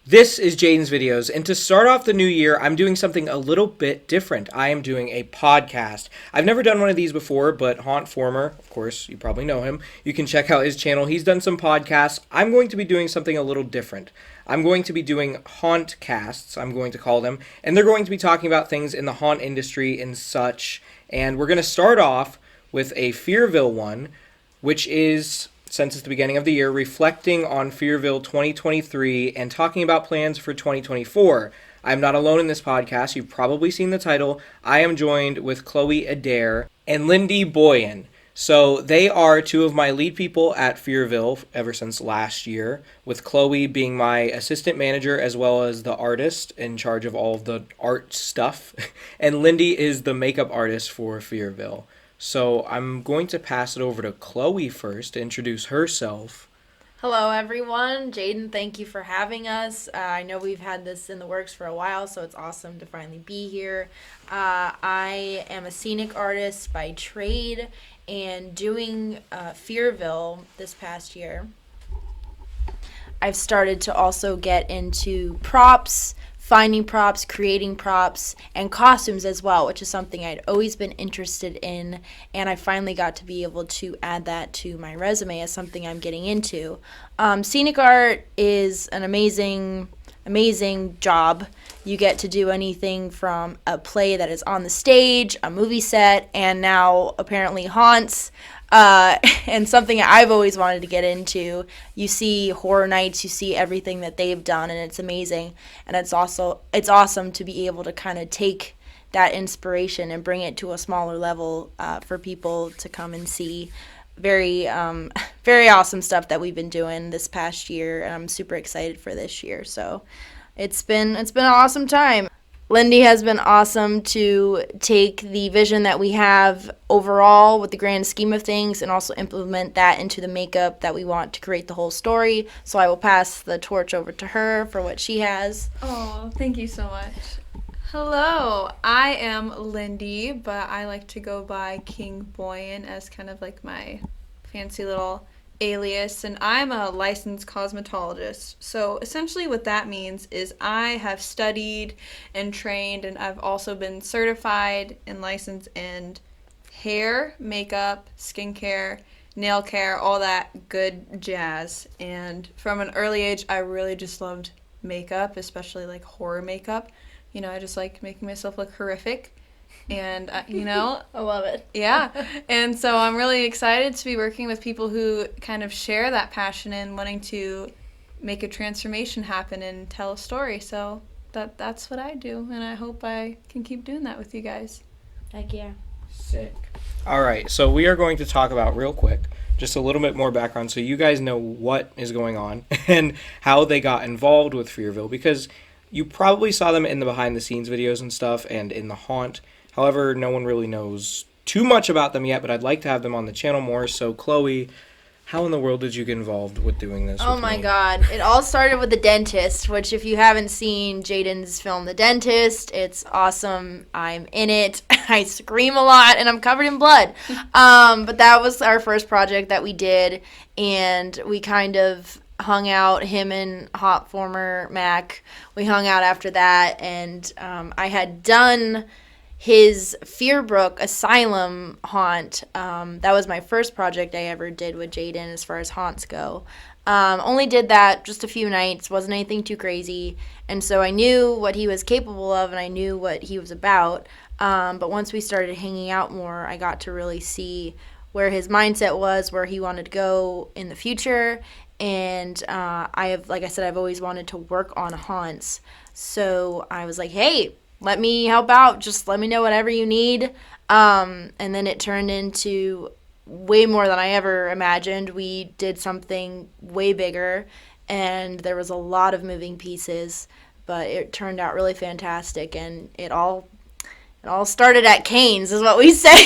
This is Jaden's Videos, and to start off the new year, I'm doing something a little bit different. I am doing a podcast. I've never done one of these before, but Haunt Former, of course, you probably know him. You can check out his channel. He's done some podcasts. I'm going to be doing something a little different. I'm going to be doing HAUNTcasts, I'm going to call them, and they're going to be talking about things in the haunt industry and such. And we're going to start off with a Fearville one, which is, since it's the beginning of the year, reflecting on Fearville 2023 and talking about plans for 2024. I'm not alone in this podcast. You've probably seen the title. I am joined with Chloe Adair and Lindy Boyan. So they are two of my lead people at Fearville ever since last year, with Chloe being my assistant manager as well as the artist in charge of all of the art stuff. And Lindy is the makeup artist for Fearville. So I'm going to pass it over to Chloe first to introduce herself. Hello, everyone. Jaden, thank you for having us. I know we've had this in the works for a while, so it's awesome to finally be here. I am a scenic artist by trade and doing Fearville this past year. I've started to also get into props, finding props, creating props, and costumes as well, which is something I'd always been interested in, and I finally got to be able to add that to my resume as something I'm getting into. Scenic art is an amazing job. You get to do anything from a play that is on the stage, a movie set, and now apparently haunts. And something I've always wanted to get into. You see horror nights, you see everything that they've done, and it's amazing. And it's awesome to be able to kind of take that inspiration and bring it to a smaller level for people to come and see. Very awesome stuff that we've been doing this past year, and I'm super excited for this year. So it's been an awesome time. Lindy has been awesome to take the vision that we have overall with the grand scheme of things and also implement that into the makeup that we want to create the whole story. So I will pass the torch over to her for what she has. Oh, thank you so much. Hello, I am Lindy, but I like to go by King Boyan as kind of like my fancy little alias, and I'm a licensed cosmetologist. So essentially what that means is I have studied and trained, and I've also been certified and licensed in hair, makeup, skincare, nail care, all that good jazz. And from an early age, I really just loved makeup, especially like horror makeup. You know, I just like making myself look horrific. And, I love it. Yeah. And so I'm really excited to be working with people who kind of share that passion and wanting to make a transformation happen and tell a story. So that's what I do, and I hope I can keep doing that with you guys. Heck yeah. Sick. All right, so we are going to talk about real quick just a little bit more background so you guys know what is going on and how they got involved with Fearville, because you probably saw them in the behind-the-scenes videos and stuff and in the haunt. However, no one really knows too much about them yet, but I'd like to have them on the channel more. So, Chloe, how in the world did you get involved with doing this? Oh my God. It all started with The Dentist, which if you haven't seen Jaden's film The Dentist, it's awesome. I'm in it. I scream a lot, and I'm covered in blood. But that was our first project that we did, and we kind of hung out, him and Hot Former Mac. We hung out after that, and I had done his Fearbrook Asylum haunt. That was my first project I ever did with Jaden as far as haunts go. Only did that just a few nights, wasn't anything too crazy, and so I knew what he was capable of and I knew what he was about. But once we started hanging out more, I got to really see where his mindset was, where he wanted to go in the future, and like I said, I've always wanted to work on haunts. So I was like, hey, let me help out. Just let me know whatever you need. And then it turned into way more than I ever imagined. We did something way bigger, and there was a lot of moving pieces, but it turned out really fantastic, and it all started at Cane's is what we say.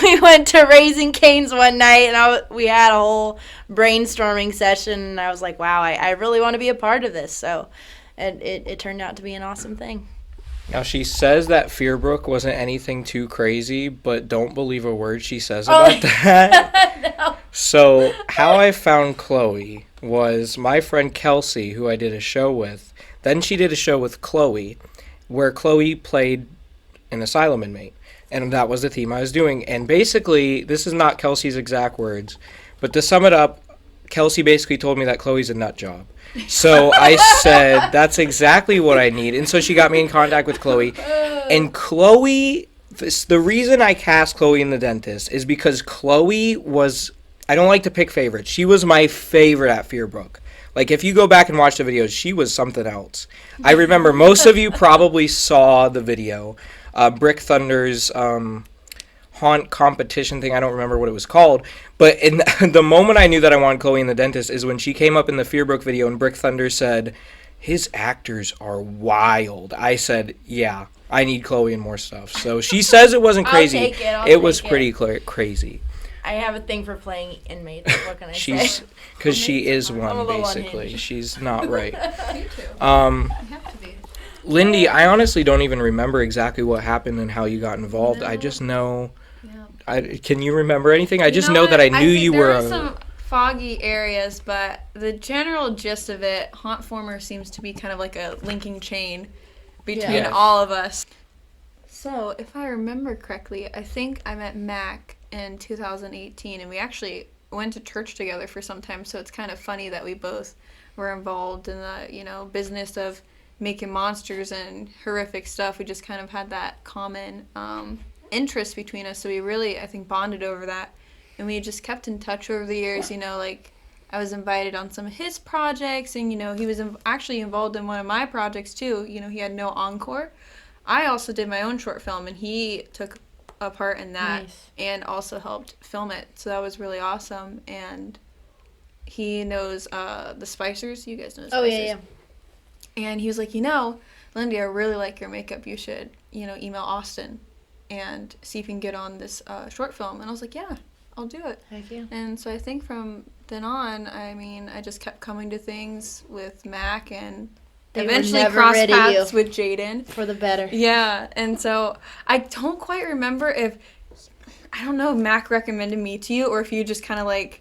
We went to Raising Cane's one night, and we had a whole brainstorming session, and I was like, wow, I really want to be a part of this. So it turned out to be an awesome thing. Now, she says that Fearbrook wasn't anything too crazy, but don't believe a word she says about that. No. So how I found Chloe was my friend Kelsey, who I did a show with. Then she did a show with Chloe, where Chloe played an asylum inmate. And that was the theme I was doing. And basically, this is not Kelsey's exact words, but to sum it up, Kelsey basically told me that Chloe's a nut job. So I said, that's exactly what I need. And so she got me in contact with Chloe. And Chloe, the reason I cast Chloe in The Dentist is because Chloe was, I don't like to pick favorites. She was my favorite at Fearbrook. Like, if you go back and watch the videos, she was something else. I remember most of you probably saw the video. Brick Thunder's haunt competition thing. I don't remember what it was called. But in the moment I knew that I wanted Chloe in The Dentist is when she came up in the Fearbrook video and Brick Thunder said, his actors are wild. I said, yeah, I need Chloe in more stuff. So she says it wasn't crazy. I'll take it. It was pretty crazy. I have a thing for playing inmates. What can I say? Because she is I'm one, a little basically. unhinged. She's not right. Me too. Um, I have to be. Lindy, I honestly don't even remember exactly what happened and how you got involved. No. I just know. Yeah. Can you remember anything? I just know what? that I knew you there were. are some foggy areas, but the general gist of it, Haunt Former seems to be kind of like a linking chain between Yeah. all of us. So, if I remember correctly, I think I met Mac in 2018, and we actually went to church together for some time, so it's kind of funny that we both were involved in the, business of making monsters and horrific stuff. We just kind of had that common interest between us, so we really, I think, bonded over that. And we just kept in touch over the years, like I was invited on some of his projects, and, he was actually involved in one of my projects too. He had no encore. I also did my own short film, and he took a part in that. Nice. And also helped film it. So that was really awesome. And he knows the Spicers. You guys know the Spicers. Oh, yeah. And he was like, Lindy, I really like your makeup. You should, email Austin and see if you can get on this short film. And I was like, yeah, I'll do it. Heck yeah. And so I think from then on, I just kept coming to things with Mac and They were eventually never crossed rid of paths you. with Jaden. For the better. Yeah, and so I don't quite remember if Mac recommended me to you or if you just kind of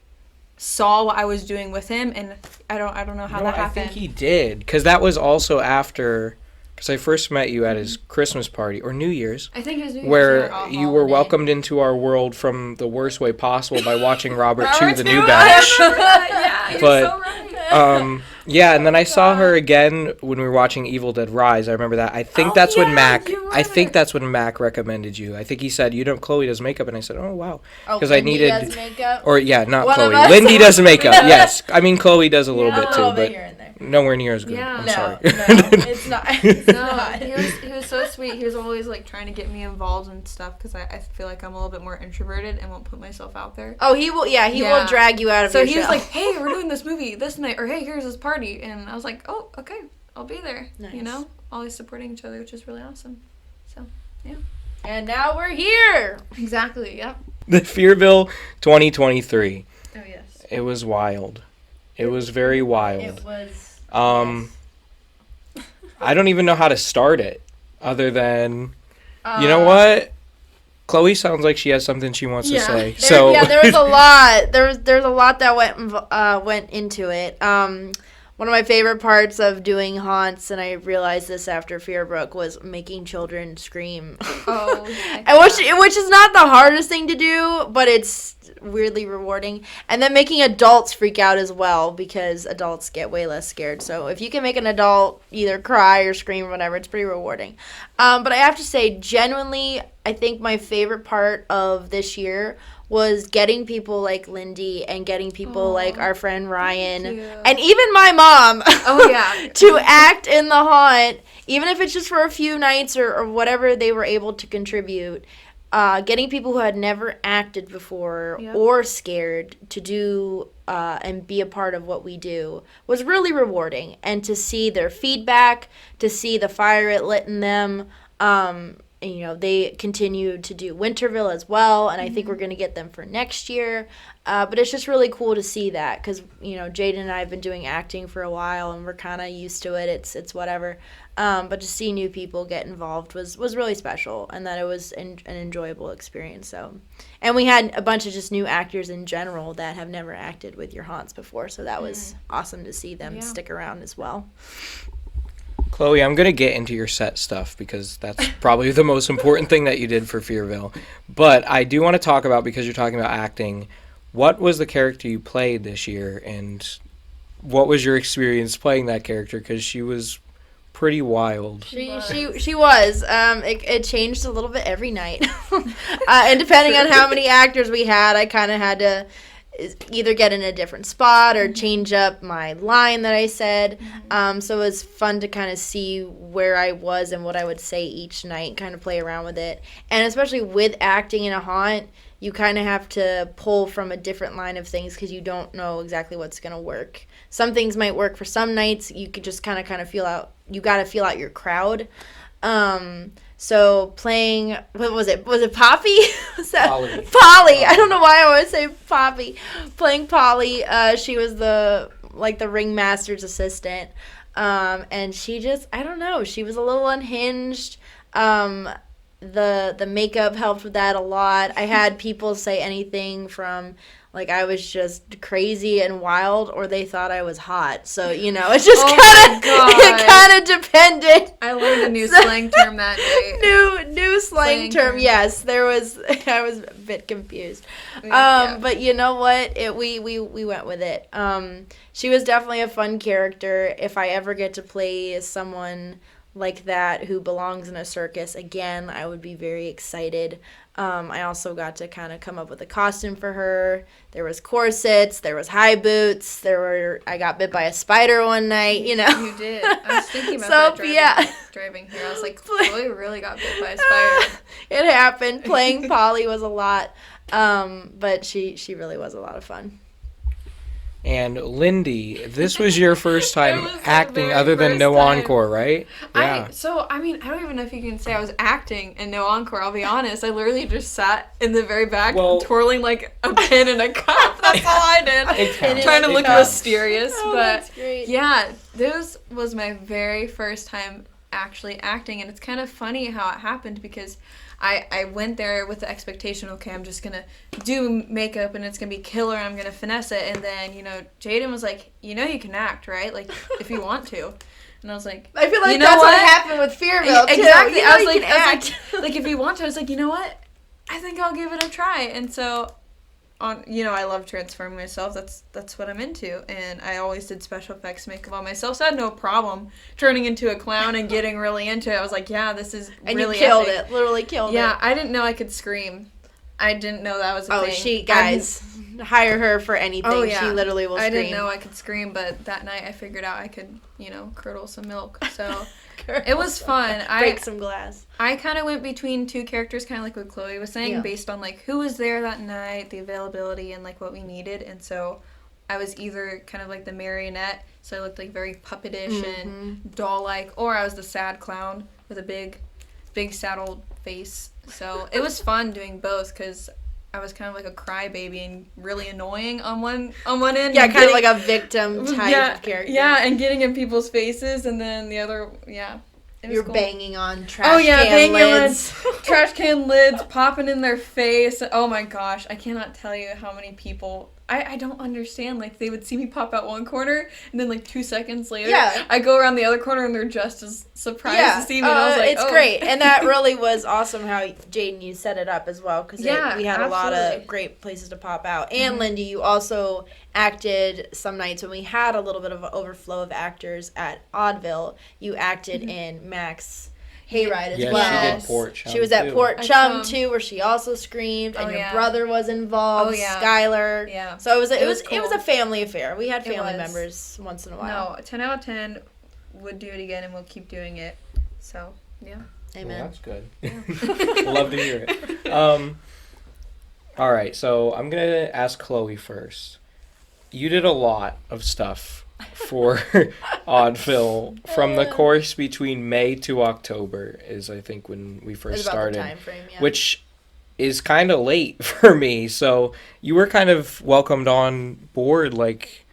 saw what I was doing with him, and I don't know how that happened. I think he did, because that was also after, because I first met you at his Christmas party, or New Year's, I think it was New Year's, where yeah. you were holiday. welcomed into our world from the worst way possible by watching Robert Robert Chew, the Chew, new I batch. remember that, yeah, you're But, so right. Yeah, and then I saw her again when we were watching Evil Dead Rise. I remember that. I think that's when Mac. you were I think there. that's when Mac recommended you. I think he said, Chloe does makeup, and I said, oh wow, Oh, because I Lindy needed. does makeup? Or yeah, not One of Chloe. us. Lindy does makeup. Yes, I mean Chloe does a little Yeah, bit a too, little bit but here and there. nowhere near as good. Yeah. I'm No, sorry. it's not. It's No, not. he was so sweet. He was always trying to get me involved in stuff because I feel like I'm a little bit more introverted and won't put myself out there. Oh, he will. Yeah, he Yeah. will drag you out of So your he was shell. like, "Hey, we're doing this movie this night," or "Hey, here's this party," and I was like, "Oh, okay, I'll be there." Nice. Always supporting each other, which is really awesome. So, yeah. And now we're here. Exactly. Yep. The Fearville 2023. Oh yes. It was wild. It was very wild. It was. I don't even know how to start it, other than, Yes. you know what? Chloe sounds like she has something she wants to say. So There was a lot. There's a lot that went into it. One of my favorite parts of doing haunts, and I realized this after Fearbrook, was making children scream. Oh. And which is not the hardest thing to do, but it's weirdly rewarding. And then making adults freak out as well, because adults get way less scared. So if you can make an adult either cry or scream or whatever, it's pretty rewarding. But I have to say, genuinely, I think my favorite part of this year was getting people like Lindy and getting people like our friend Ryan you. and even my mom Oh yeah. to act in the haunt, even if it's just for a few nights or whatever they were able to contribute. Getting people who had never acted before Yep. or scared to do and be a part of what we do was really rewarding. And to see their feedback, to see the fire it lit in them, they continued to do Winterville as well, and I think we're going to get them for next year. But it's just really cool to see that because, Jaden and I have been doing acting for a while, and we're kind of used to it. It's whatever. But to see new people get involved was really special, and that it was an enjoyable experience. So, and we had a bunch of just new actors in general that have never acted with your haunts before, so that was awesome to see them stick around as well. Chloe, I'm going to get into your set stuff because that's probably the most important thing that you did for Fearville. But I do want to talk about, because you're talking about acting, what was the character you played this year, and what was your experience playing that character? Because she was pretty wild. She was. It changed a little bit every night. And depending on how many actors we had, I kind of had to either get in a different spot or change up my line that I said. So it was fun to kind of see where I was and what I would say each night, kind of play around with it. And especially with acting in a haunt, you kind of have to pull from a different line of things because you don't know exactly what's going to work. Some things might work for some nights. You could just kind of feel out. You got to feel out your crowd. So playing, what was it? Was it Poppy? Polly. Polly. I don't know why I always say Poppy. Playing Polly. She was the ringmaster's assistant. And she just, I don't know. She was a little unhinged. The makeup helped with that a lot. I had people say anything from I was just crazy and wild, or they thought I was hot. So it just kind of depended. I learned a new slang term that day. New slang term. Yes, I was a bit confused. But you know what? We went with it. She was definitely a fun character. If I ever get to play someone like that who belongs in a circus again, I would be very excited. I also got to kind of come up with a costume for her. There was corsets, there was high boots, I got bit by a spider one night, You did. I was thinking about that driving here. I was like, Chloe really got bit by a spider. It happened. Playing Polly was a lot, but she really was a lot of fun. And Lindy, this was your first time acting other than No Encore, right? Yeah. I don't even know if you can say I was acting in No Encore, I'll be honest. I literally just sat in the very back twirling like a pin in a cup. That's all I did. Trying to look mysterious. But that's great. Yeah, this was my very first time actually acting, and it's kind of funny how it happened because I went there with the expectation, okay, I'm just going to do makeup and it's going to be killer and I'm going to finesse it. And then, Jaden was like, you can act, right? Like, if you want to. And I was like, I feel like that's what happened with Fearville, too. Exactly. I was like, if you want to, I was like, you know what? I think I'll give it a try. And so, I love transforming myself. That's what I'm into. And I always did special effects makeup on myself, so I had no problem turning into a clown and getting really into it. I was like, yeah, this is and really you killed epic. it. Literally killed it. Yeah, I didn't know I could scream. I didn't know that was a thing. Guys, hire her for anything. Oh, yeah. She literally will scream. I didn't know I could scream, but that night I figured out I could, curdle some milk. So it was fun. Break some glass. I kind of went between two characters, kind of like what Chloe was saying, based on who was there that night, the availability, and what we needed. And so I was either kind of like the marionette, so I looked very puppetish and doll-like, or I was the sad clown with a big saddle face. So it was fun doing both because I was kind of like a crybaby and really annoying on one end. Yeah, kind of like a victim type of character. Yeah, and getting in people's faces, and then the other, You're cool. Banging on trash can lids. Trash can lids, popping in their face. Oh my gosh, I cannot tell you how many people... I don't understand. They would see me pop out one corner, and then 2 seconds later, I go around the other corner, and they're just as surprised to see me. And I was like, it's great. And that really was awesome how, Jaden, you set it up as well, because we had a lot of great places to pop out. And, Lindy, you also acted some nights when we had a little bit of an overflow of actors at Oddville. You acted in Mac's Hayride as well. She did Port Chum. She was at Port Chum too, where she also screamed, and your brother was involved, Skylar. Yeah. So it was a family affair. We had family members once in a while. No, 10 out of 10 would do it again, and we'll keep doing it. So yeah. Amen. Well, that's good. We'll love to hear it. All right, so I'm gonna ask Chloe first. You did a lot of stuff for Oddville from the course between May to October is, I think, when we first It's about started. the time frame, yeah. Which is kind of late for me. So you were kind of welcomed on board, like,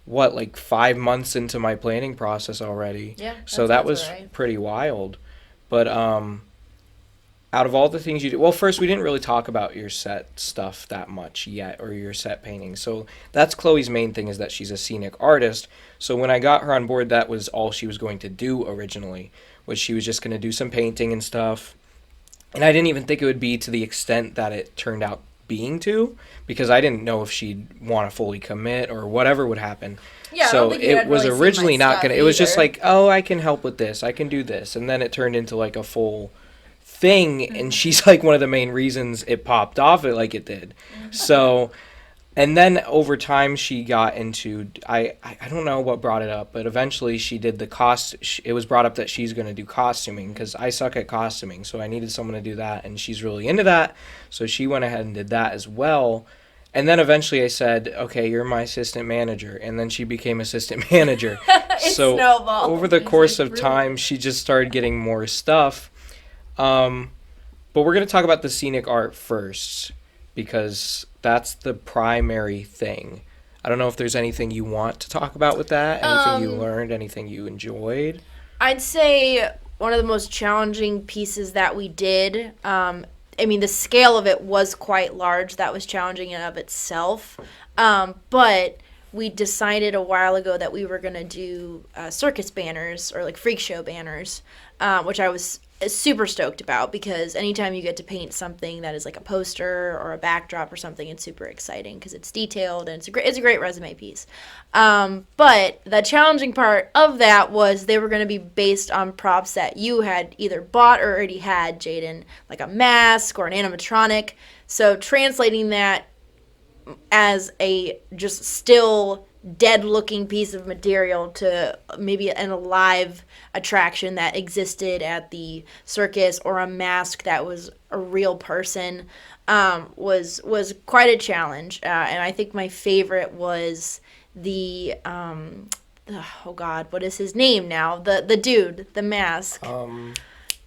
5 months into my planning process already. Yeah. So that was right. pretty wild. But out of all the things you do, well, first, we didn't really talk about your set stuff that much yet, or your set painting. So that's Chloe's main thing, is that she's a scenic artist. So when I got her on board, that was all she was going to do originally, was she was just going to do some painting and stuff. And I didn't even think it would be to the extent that it turned out being to, because I didn't know if she'd want to fully commit or whatever would happen. Yeah, so I don't think you it had was really seen originally my not stuff gonna. It was just either. like, oh, I can help with this. I can do this, and then it turned into like a full thing. And she's like one of the main reasons it popped off it like it did. So, and then over time she got into I don't know what brought it up, but eventually she did the it was brought up that she's going to do costuming, because I suck at costuming, so I needed someone to do that, and she's really into that, so she went ahead and did that as well. And then eventually I said, okay, you're my assistant manager, and then she became assistant manager. So snowballed. over the It's course like, of really? time, she just started getting more stuff. But we're going to talk about the scenic art first, because that's the primary thing. I don't know if there's anything you want to talk about with that, anything you learned, anything you enjoyed. I'd say one of the most challenging pieces that we did, the scale of it was quite large. That was challenging in of itself. But we decided a while ago that we were going to do circus banners, or like freak show banners, which I was super stoked about, because anytime you get to paint something that is like a poster or a backdrop or something, it's super exciting because it's detailed and it's a great resume piece. But the challenging part of that was they were going to be based on props that you had either bought or already had, Jaden, like a mask or an animatronic. So translating that as a just still dead looking piece of material to maybe an alive attraction that existed at the circus, or a mask that was a real person, was quite a challenge. And I think my favorite was the oh god, what is his name now? The dude, the mask.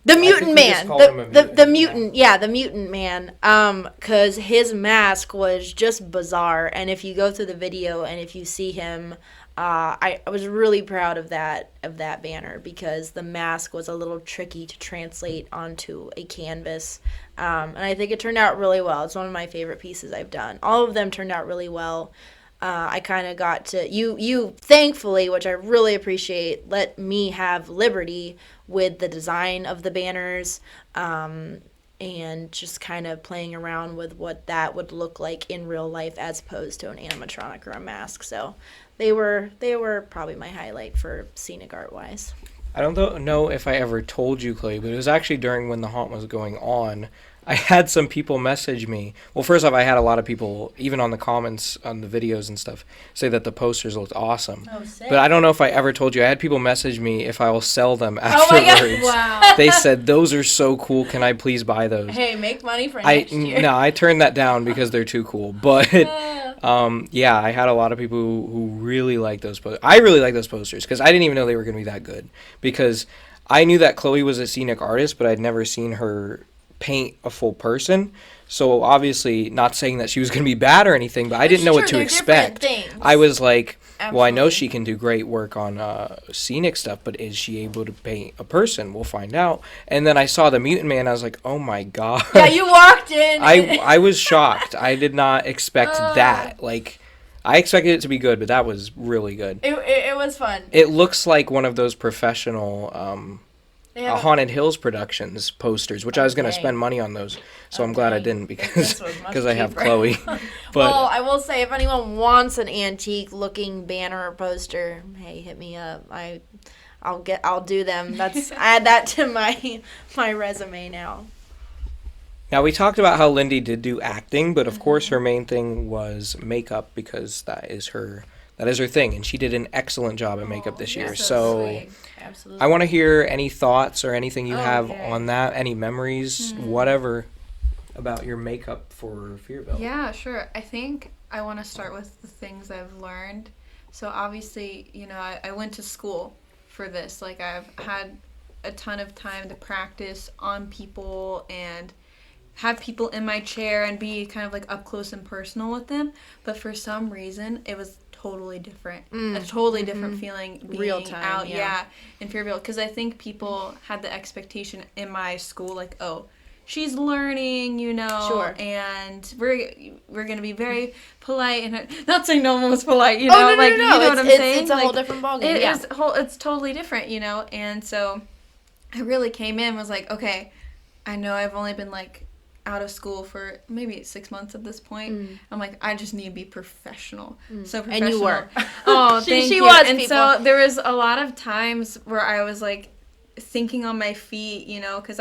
The mutant man, the mutant, yeah, the mutant man. Cause his mask was just bizarre, and if you go through the video and if you see him, I was really proud of that banner, because the mask was a little tricky to translate onto a canvas, and I think it turned out really well. It's one of my favorite pieces I've done. All of them turned out really well. I kind of got to, you thankfully, which I really appreciate, let me have liberty with the design of the banners, and just kind of playing around with what that would look like in real life as opposed to an animatronic or a mask. So they were probably my highlight for scenic art wise. I don't know if I ever told you, Clay, but it was actually during when the haunt was going on. I had some people message me. Well, first off, I had a lot of people, even on the comments on the videos and stuff, say that the posters looked awesome. Oh, sick. But I don't know if I ever told you. I had people message me if I will sell them Oh my afterwards. God. Wow. They said, those are so cool. Can I please buy those? Hey, make money for next year. No, I turned that down because they're too cool. But yeah, I had a lot of people who really like those posters. I really like those posters because I didn't even know they were going to be that good. Because I knew that Chloe was a scenic artist, but I'd never seen her paint a full person. So obviously, not saying that she was going to be bad or anything, but I didn't know what to They're expect. different things. I was like, well, I know Absolutely. she can do great work on scenic stuff, but is she able to paint a person? We'll find out. And then I saw the mutant man. I was like, oh my god. Yeah, you walked in. I was shocked. I did not expect that. Like, I expected it to be good, but that was really good. It was fun. It looks like one of those professional They have a- Haunted Hills Productions posters, which I was going to Okay. spend money on those. So I'm glad I Okay. didn't because This was much because I have cheaper. Chloe. But Well, I will say, if anyone wants an antique-looking banner or poster, hey, hit me up. I'll do them. That's add that to my resume now. now we talked about how Lindy did do acting, but of Mm-hmm. course her main thing was makeup because that is her thing, and she did an excellent job at makeup this year. So Absolutely. I want to hear any thoughts or anything you have Okay. on that, any memories, whatever, about your makeup for Fearville. Yeah, sure. I think I want to start with the things I've learned So obviously, I went to school for this. Like, I've had a ton of time to practice on people and have people in my chair and be kind of like up close and personal with them. But for some reason, it was totally different. A totally different feeling being Real time, out, yeah. in Fearville. Because I think people had the expectation in my school, like, oh, she's learning, Sure. and we're gonna be very polite, and not saying no one was polite, Oh, no, like, no. you know what I'm saying? It's a like, whole different ballgame. It's totally different, and so I really came in, was like, okay, I know I've only been like out of school for maybe 6 months at this point. I'm like, I just need to be professional. So professional. And you were. Oh, She thank you. was, And people. so there was a lot of times where I was like thinking on my feet, because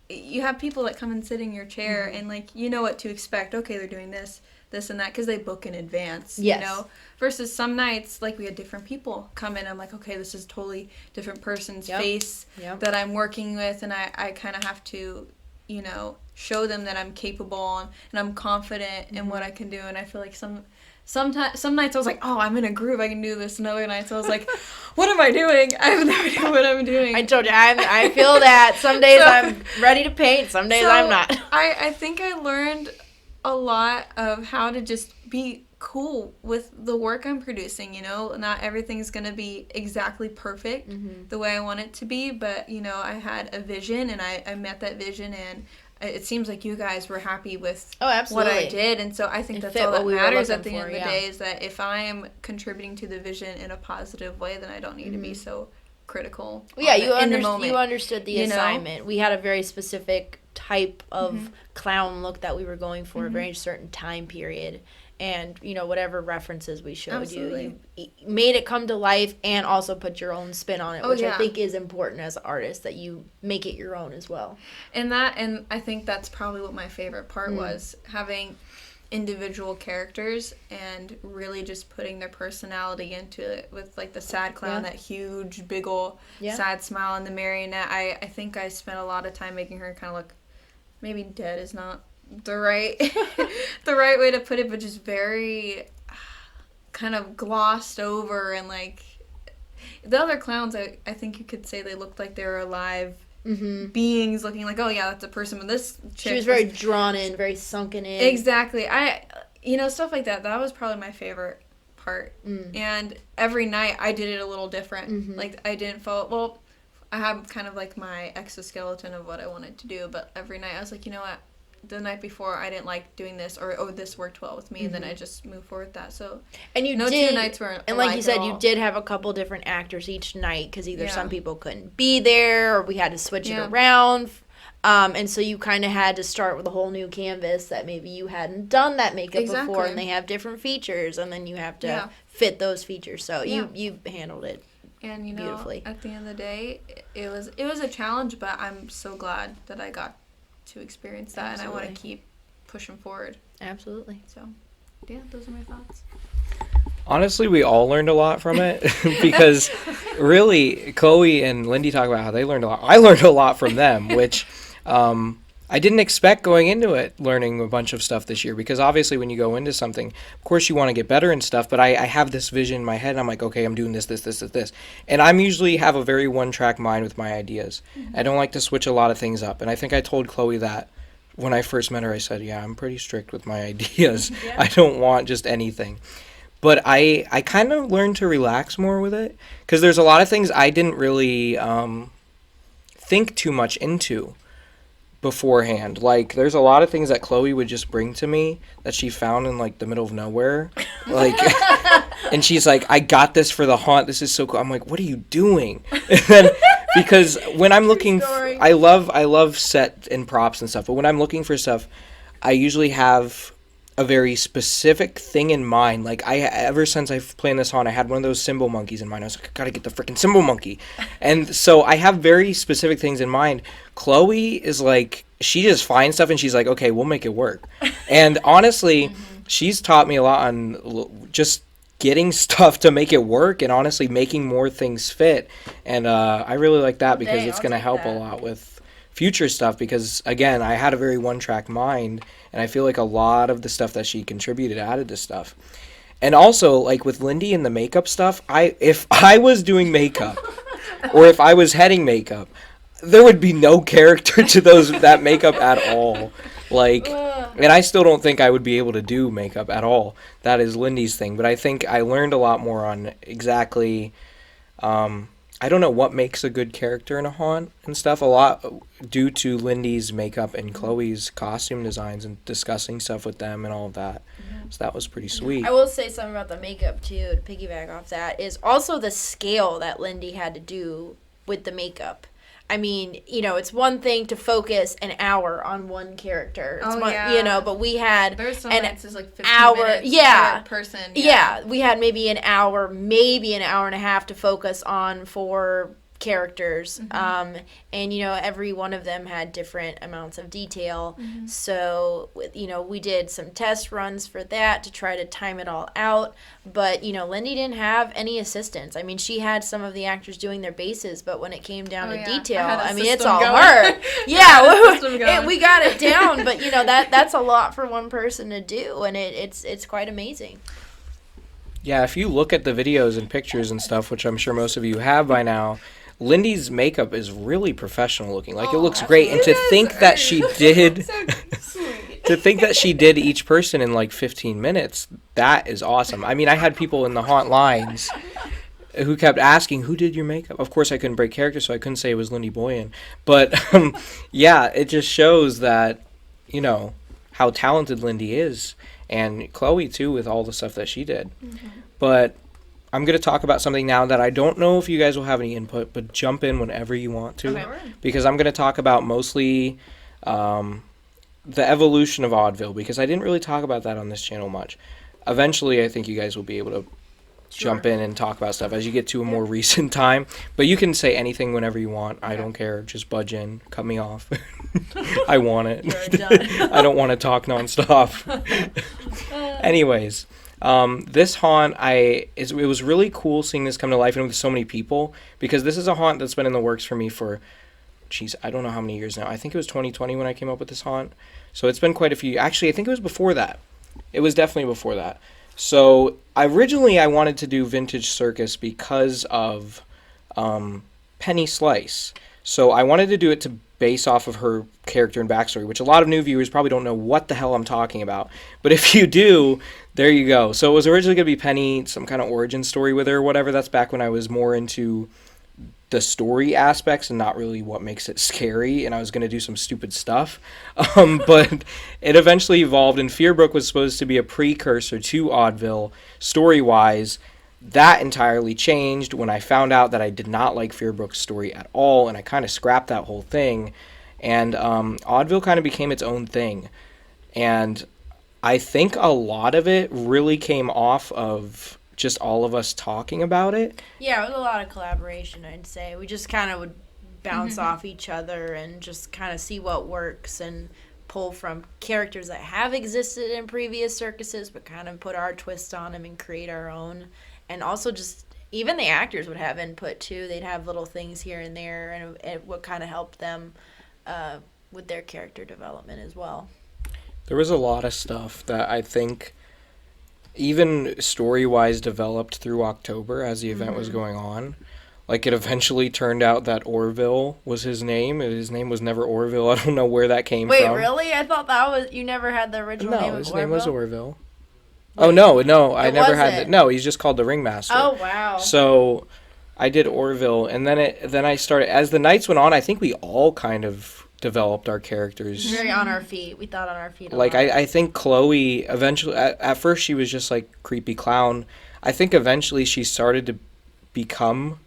you have people that come and sit in your chair and like, you know what to expect. Okay, they're doing this and that, because they book in advance, Yes. versus some nights, like, we had different people come in. I'm like, okay, this is totally different person's face that I'm working with, and I kind of have to, show them that I'm capable and I'm confident in what I can do. And I feel like some nights I was like, oh, I'm in a groove, I can do this. And other nights I was like, what am I doing? I have no idea what I'm doing. I told you, I feel that. Some days I'm ready to paint, some days I'm not. I think I learned a lot of how to just be cool with the work I'm producing, Not everything's going to be exactly perfect the way I want it to be, but, I had a vision, and I met that vision, and it seems like you guys were happy with what I did, and so I think that's all that matters at the end of the day, is that if I am contributing to the vision in a positive way, then I don't need to be so critical. Well, yeah, in the moment. you understood the assignment. We had a very specific type of clown look that we were going for, a very certain time period. And, whatever references we showed you made it come to life and also put your own spin on it, which I think is important as an artist, that you make it your own as well. And I think that's probably what my favorite part was, having individual characters and really just putting their personality into it, with like the sad clown, that huge big ol' sad smile, and the marionette. I think I spent a lot of time making her kind of look, maybe dead is not the right way to put it, but just very kind of glossed over, and like the other clowns, I think you could say they looked like they were alive beings, looking like, oh yeah, that's a person. But this chick, she was very drawn in, very sunken in. Exactly. Stuff like that was probably my favorite part. And every night I did it a little different. Like, I didn't follow, well, I have kind of like my exoskeleton of what I wanted to do, but every night I was like, you know what, the night before I didn't like doing this, or this worked well with me, and then I just moved forward with that. So, and you no did, 2 nights were and like you said, at all. you did have a couple different actors each night, because either some people couldn't be there, or we had to switch it around, and so you kind of had to start with a whole new canvas that maybe you hadn't done that makeup before, and they have different features, and then you have to fit those features. So you handled it. And beautifully. At the end of the day, it was a challenge, but I'm so glad that I got to experience that. Absolutely. And I want to keep pushing forward. Absolutely. So, yeah, those are my thoughts. Honestly, we all learned a lot from it, because really, Chloe and Lindy talk about how they learned a lot. I learned a lot from them, which I didn't expect going into it, learning a bunch of stuff this year, because obviously when you go into something, of course you want to get better and stuff, but I have this vision in my head, and I'm like, okay, I'm doing this. And I'm usually have a very one-track mind with my ideas. I don't like to switch a lot of things up, and I think I told Chloe that when I first met her. I said, yeah, I'm pretty strict with my ideas. I don't want just anything. But I kind of learned to relax more with it, because there's a lot of things I didn't really think too much into beforehand. Like, there's a lot of things that Chloe would just bring to me that she found in like the middle of nowhere, like and she's like, I got this for the haunt, this is so cool. I'm like, what are you doing? And then, because when I'm looking I love set and props and stuff, but when I'm looking for stuff, I usually have a very specific thing in mind. Like, ever since I've played this haunt, I had one of those cymbal monkeys in mind. I was like, I gotta get the freaking cymbal monkey. And so I have very specific things in mind. Chloe is like, she just finds stuff and she's like, okay, we'll make it work. And honestly, she's taught me a lot on just getting stuff to make it work, and honestly making more things fit. And I really like that, because it's going to help a lot with future stuff, because again, I had a very one-track mind, and I feel like a lot of the stuff that she contributed added to stuff. And also, like, with Lindy and the makeup stuff, if I was doing makeup, or if I was heading makeup, there would be no character to that makeup at all. Like, and I still don't think I would be able to do makeup at all. That is Lindy's thing. But I think I learned a lot more on exactly, I don't know what makes a good character in a haunt and stuff. A lot due to Lindy's makeup and Chloe's costume designs and discussing stuff with them and all of that. So that was pretty sweet. I will say something about the makeup, too, to piggyback off that, is also the scale that Lindy had to do with the makeup. I mean, it's one thing to focus an hour on one character. But we had there's some nights it's like 15 hour, minutes yeah, per person. Yeah, we had maybe an hour and a half to focus on 4 characters. And every one of them had different amounts of detail. So we did some test runs for that to try to time it all out, but Lindy didn't have any assistance. I mean, she had some of the actors doing their bases, but when it came down to detail, I mean, it's all her. Yeah, we got it down, but that's a lot for one person to do, and it's quite amazing. Yeah, if you look at the videos and pictures and stuff, which I'm sure most of you have by now, Lindy's makeup is really professional looking. Like, it looks great. And to think that she did to think that she did each person in like 15 minutes, that is awesome. I mean, I had people in the haunt lines who kept asking, who did your makeup? Of course, I couldn't break character, so I couldn't say it was Lindy Boyan. But, yeah, it just shows that, how talented Lindy is. And Chloe, too, with all the stuff that she did. But I'm going to talk about something now that I don't know if you guys will have any input, but jump in whenever you want to. Okay. Because I'm going to talk about mostly the evolution of Oddville, because I didn't really talk about that on this channel much. Eventually, I think you guys will be able to jump in and talk about stuff as you get to a more recent time. But you can say anything whenever you want. I don't care. Just budge in. Cut me off. I want it. I don't want to talk nonstop. Anyways. This haunt, it was really cool seeing this come to life and with so many people, because this is a haunt that's been in the works for me for, I don't know how many years now. I think it was 2020 when I came up with this haunt. So it's been quite a few. Actually, I think it was before that. It was definitely before that. So originally I wanted to do Vintage Circus because of Penny Slice. So I wanted to do it to base off of her character and backstory, which a lot of new viewers probably don't know what the hell I'm talking about. But if you do, there you go. So it was originally going to be Penny, some kind of origin story with her or whatever. That's back when I was more into the story aspects and not really what makes it scary, and I was going to do some stupid stuff. But it eventually evolved, and Fearbrook was supposed to be a precursor to Oddville story-wise. That entirely changed when I found out that I did not like Fearbrook's story at all, and I kind of scrapped that whole thing. And Oddville kind of became its own thing. And I think a lot of it really came off of just all of us talking about it. Yeah, it was a lot of collaboration, I'd say. We just kind of would bounce off each other and just kind of see what works and pull from characters that have existed in previous circuses, but kind of put our twist on them and create our own. And also just, even the actors would have input, too. They'd have little things here and there, and it would kind of help them with their character development as well. There was a lot of stuff that I think, even story-wise, developed through October as the event was going on. Like, it eventually turned out that Orville was his name. His name was never Orville. I don't know where that came from. Wait, really? I thought that was, you never had the original name of Orville? No, his name was Orville. Oh, no, I never had... No, he's just called the Ringmaster. Oh, wow. So, I did Orville, and then I started... As the nights went on, I think we all kind of developed our characters. Very on our feet. We thought on our feet a lot. I think Chloe, eventually... At first, she was just, like, creepy clown. I think eventually she started to become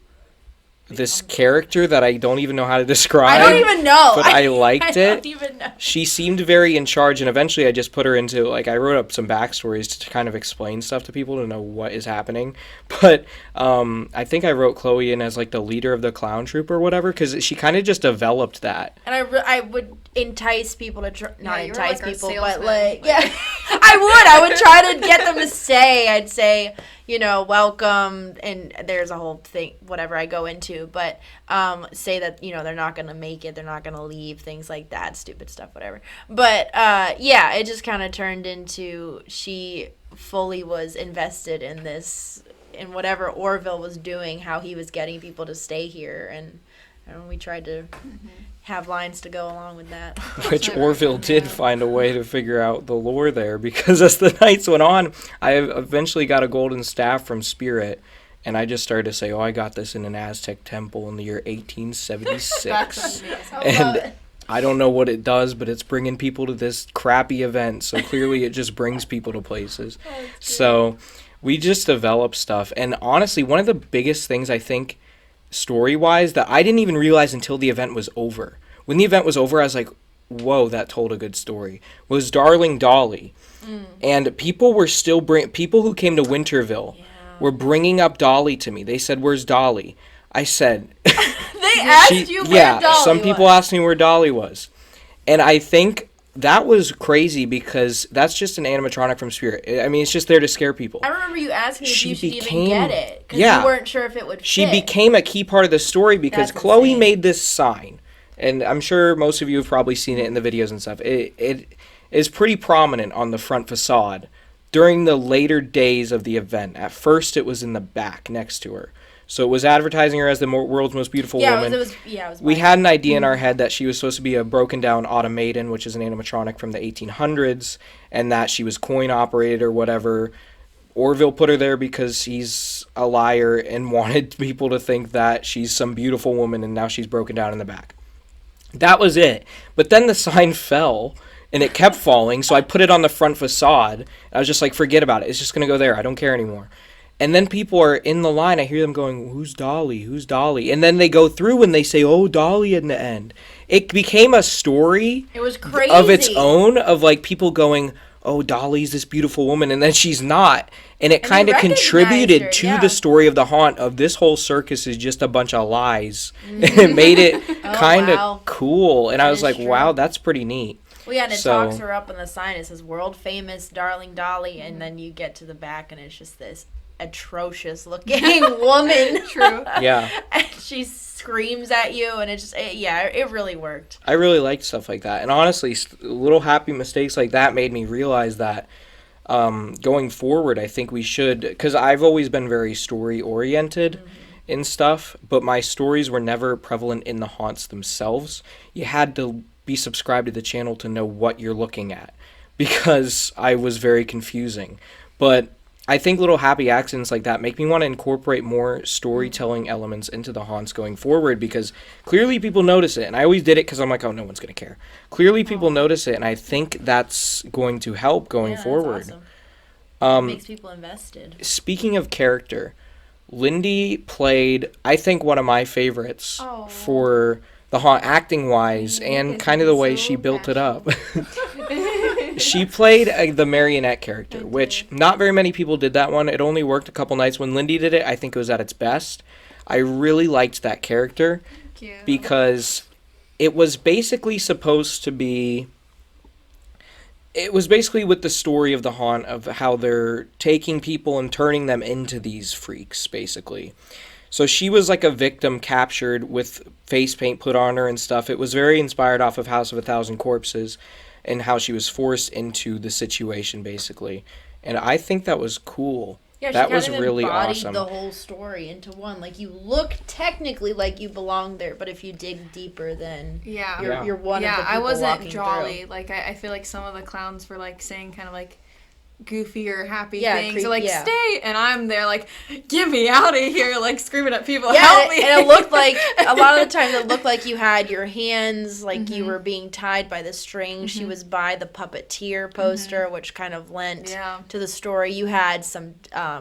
this character that I don't even know how to describe. I don't even know. But I liked it. I don't even know. She seemed very in charge, and eventually I just put her into, like, I wrote up some backstories to kind of explain stuff to people to know what is happening. But I think I wrote Chloe in as, like, the leader of the clown troupe or whatever, because she kind of just developed that. And I would entice people to not entice like people, but like, yeah. I I would try to get them to stay. I'd say, welcome, and there's a whole thing, whatever I go into, but say that, they're not going to make it, they're not going to leave, things like that, stupid stuff, whatever. But, it just kind of turned into she fully was invested in this, in whatever Oddville was doing, how he was getting people to stay here, and we tried to have lines to go along with that. Which Oddville did find a way to figure out the lore there, because as the nights went on, I eventually got a golden staff from Spirit, and I just started to say, I got this in an Aztec temple in the year 1876. And I don't know what it does, but it's bringing people to this crappy event, so clearly it just brings people to places. So we just developed stuff, and honestly, one of the biggest things I think story-wise that I didn't even realize until the event was over. When the event was over, I was like, whoa, that told a good story. Was Darling Dolly. And people were still people who came to Winterville were bringing up Dolly to me. They said, "Where's Dolly?" I said, they asked you where Dolly some people was. asked me where Dolly was. And I think that was crazy because that's just an animatronic from Spirit. I mean, it's just there to scare people. I remember you asking if you should even get it. Because you weren't sure if it would fit. She became a key part of the story because That's Chloe insane. made this sign. And I'm sure most of you have probably seen it in the videos and stuff. It is pretty prominent on the front facade during the later days of the event. At first, it was in the back next to her. So it was advertising her as the world's most beautiful woman. It was we had an idea in our head that she was supposed to be a broken down automaton, which is an animatronic from the 1800s, and that she was coin operated or whatever. Oddville put her there because he's a liar and wanted people to think that she's some beautiful woman, and now she's broken down in the back. That was it. But then the sign fell, and it kept falling, so I put it on the front facade. I was just like, forget about it. It's just going to go there. I don't care anymore. And then people are in the line. I hear them going, "Who's Dolly? Who's Dolly?" And then they go through and they say, "Oh, Dolly" in the end. It became a story. It was crazy. Of its own, of like people going, "Oh, Dolly's this beautiful woman," and then she's not. And it kind of contributed to the story of the haunt of this whole circus is just a bunch of lies. And it made it kind of cool. And I was like, true. wow, that's pretty neat. Well, yeah, and it talks her up on the sign. It says world famous Darling Dolly, and then you get to the back and it's just this atrocious looking woman. True. Yeah. And she screams at you, and it just, it really worked. I really liked stuff like that. And honestly, little happy mistakes like that made me realize that going forward, I think we should, because I've always been very story oriented in stuff, but my stories were never prevalent in the haunts themselves. You had to be subscribed to the channel to know what you're looking at, because I was very confusing. But I think little happy accidents like that make me want to incorporate more storytelling elements into the haunts going forward, because clearly people notice it. And I always did it because I'm like, oh, no one's going to care. Clearly people notice it, and I think that's going to help going forward. That's awesome. It makes people invested. Speaking of character, Lindy played, I think, one of my favorites for the haunt acting-wise, and kind of the way she built it up. She played the marionette character, which not very many people did that one. It only worked a couple nights. When Lindy did it, I think it was at its best. I really liked that character because it was basically supposed to be... It was basically with the story of the haunt of how they're taking people and turning them into these freaks, basically. So she was like a victim captured with face paint put on her and stuff. It was very inspired off of House of a Thousand Corpses, and how she was forced into the situation, basically. And I think that was cool. Yeah, that she was kind of really embodied awesome. The whole story into one. Like, you look technically like you belong there, but if you dig deeper, then you're one of the people I wasn't walking jolly. through. Like, I feel like some of the clowns were, like, saying kind of, like, goofy or happy Yeah, things. Or, like, yeah. stay! And I'm there, like, get me out of here! Like, screaming at people, Yeah, help me! and it looked like, a lot of the time, it looked like you had your hands, like you were being tied by the string. She was by the puppeteer poster, which kind of lent to the story. You had some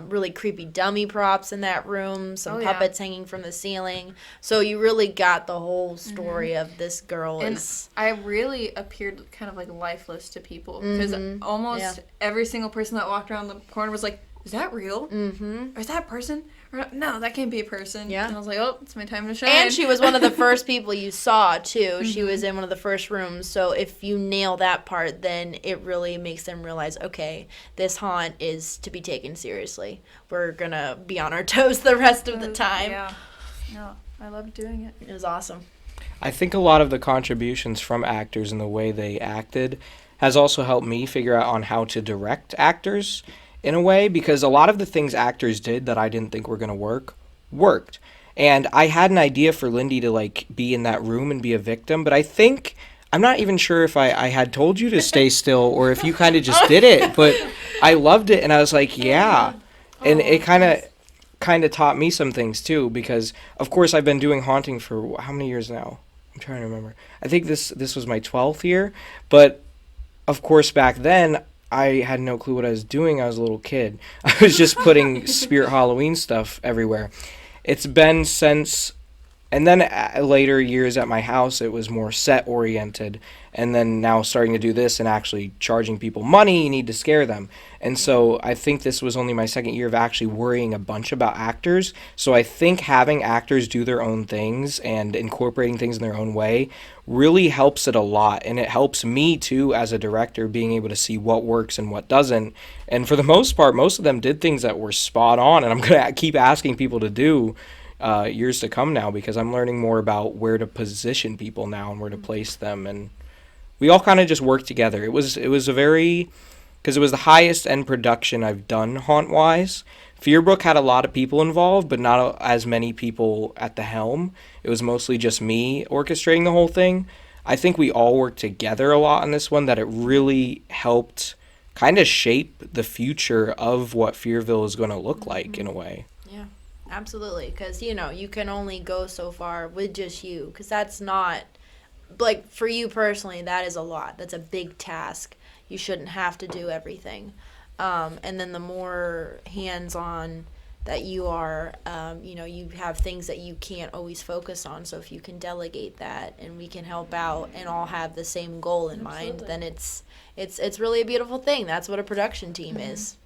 really creepy dummy props in that room, some puppets hanging from the ceiling. So you really got the whole story of this girl. And I really appeared kind of, like, lifeless to people. Because almost every single person that walked around the corner was like, is that real? Mm-hmm. Or is that a person? Or, no, that can't be a person. Yeah. And I was like, oh, it's my time to shine. And she was one of the first people you saw, too. Mm-hmm. She was in one of the first rooms. So if you nail that part, then it really makes them realize, okay, this haunt is to be taken seriously. We're going to be on our toes the rest of the time. Yeah. No, I loved doing it. It was awesome. I think a lot of the contributions from actors and the way they acted has also helped me figure out on how to direct actors in a way, because a lot of the things actors did that I didn't think were going to worked. And I had an idea for Lindy to like be in that room and be a victim, but I'm not even sure if I had told you to stay still or if you kind of just did it, but I loved it and I was like, yeah. And it kind of taught me some things too, because of course I've been doing haunting for how many years now? I'm trying to remember. I think this was my 12th year, but of course back then I had no clue what I was doing. I was a little kid. I was just putting Spirit Halloween stuff everywhere. It's been since, and then later years at my house, it was more set oriented. And then now starting to do this and actually charging people money, you need to scare them. And so I think this was only my second year of actually worrying a bunch about actors. So I think having actors do their own things and incorporating things in their own way really helps it a lot. And it helps me too as a director being able to see what works and what doesn't. And for the most part, most of them did things that were spot on. And I'm going to keep asking people to do years to come now, because I'm learning more about where to position people now and where to place them. And we all kind of just worked together. It was a very, because it was the highest end production I've done haunt-wise. Fearbrook had a lot of people involved, but not as many people at the helm. It was mostly just me orchestrating the whole thing. I think we all worked together a lot on this one, that it really helped kind of shape the future of what Fearville is going to look like in a way. Yeah, absolutely. Because, you can only go so far with just you, because that's not, like, for you personally, that is a lot. That's a big task. You shouldn't have to do everything. And then the more hands-on that you are, you have things that you can't always focus on. So if you can delegate that and we can help out and all have the same goal in mind, then it's really a beautiful thing. That's what a production team is.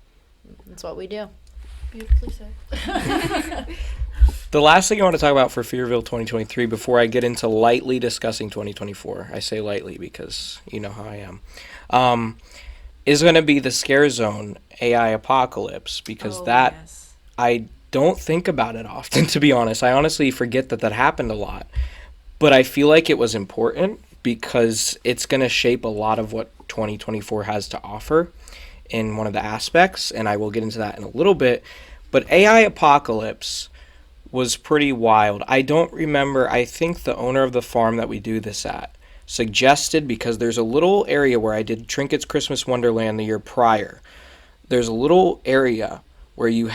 That's what we do. Beautifully said. The last thing I want to talk about for Fearville 2023 before I get into lightly discussing 2024, I say lightly because you know how I am, is going to be the Scare Zone AI Apocalypse, because I don't think about it often, to be honest. I honestly forget that happened a lot. But I feel like it was important because it's going to shape a lot of what 2024 has to offer in one of the aspects, and I will get into that in a little bit. But AI Apocalypse was pretty wild. I don't remember, I think the owner of the farm that we do this at suggested, because there's a little area where I did Trinket's Christmas Wonderland the year prior. There's a little area where you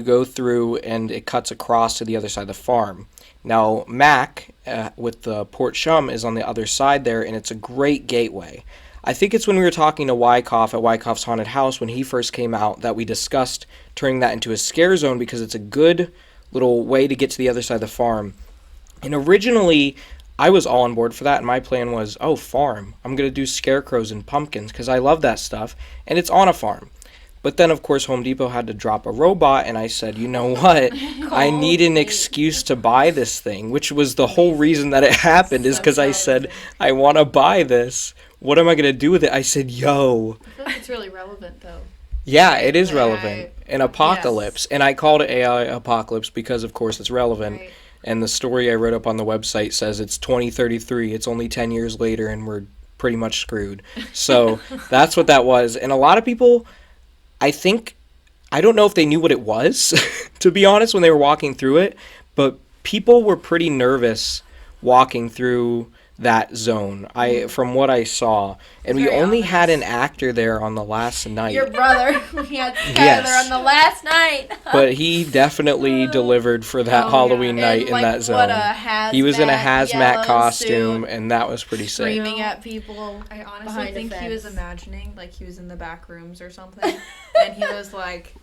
go through and it cuts across to the other side of the farm. Now, Mac, with the Port Shum, is on the other side there, and it's a great gateway. I think it's when we were talking to Wyckoff at Wyckoff's Haunted House when he first came out that we discussed turning that into a scare zone, because it's a good little way to get to the other side of the farm. And originally, I was all on board for that, and my plan was, farm. I'm going to do scarecrows and pumpkins, because I love that stuff, and it's on a farm. But then, of course, Home Depot had to drop a robot, and I said, you know what? I need an excuse to buy this thing, which was the whole reason that it happened, is because I said, I want to buy this. What am I going to do with it? I said, yo. I feel like it's really relevant, though. Yeah, it is relevant. An apocalypse. Yes. And I called it AI Apocalypse because, of course, it's relevant. Right. And the story I wrote up on the website says it's 2033. It's only 10 years later, and we're pretty much screwed. So that's what that was. And a lot of people, I don't know if they knew what it was, to be honest, when they were walking through it. But people were pretty nervous walking through that zone, from what I saw. And we only had an actor there on the last night. Your brother. We had Skyler on the last night. But he definitely delivered for that Halloween night in that zone. He was in a hazmat costume, and that was pretty sick. Screaming at people. I honestly think he was imagining, like, he was in the back rooms or something. And he was, like,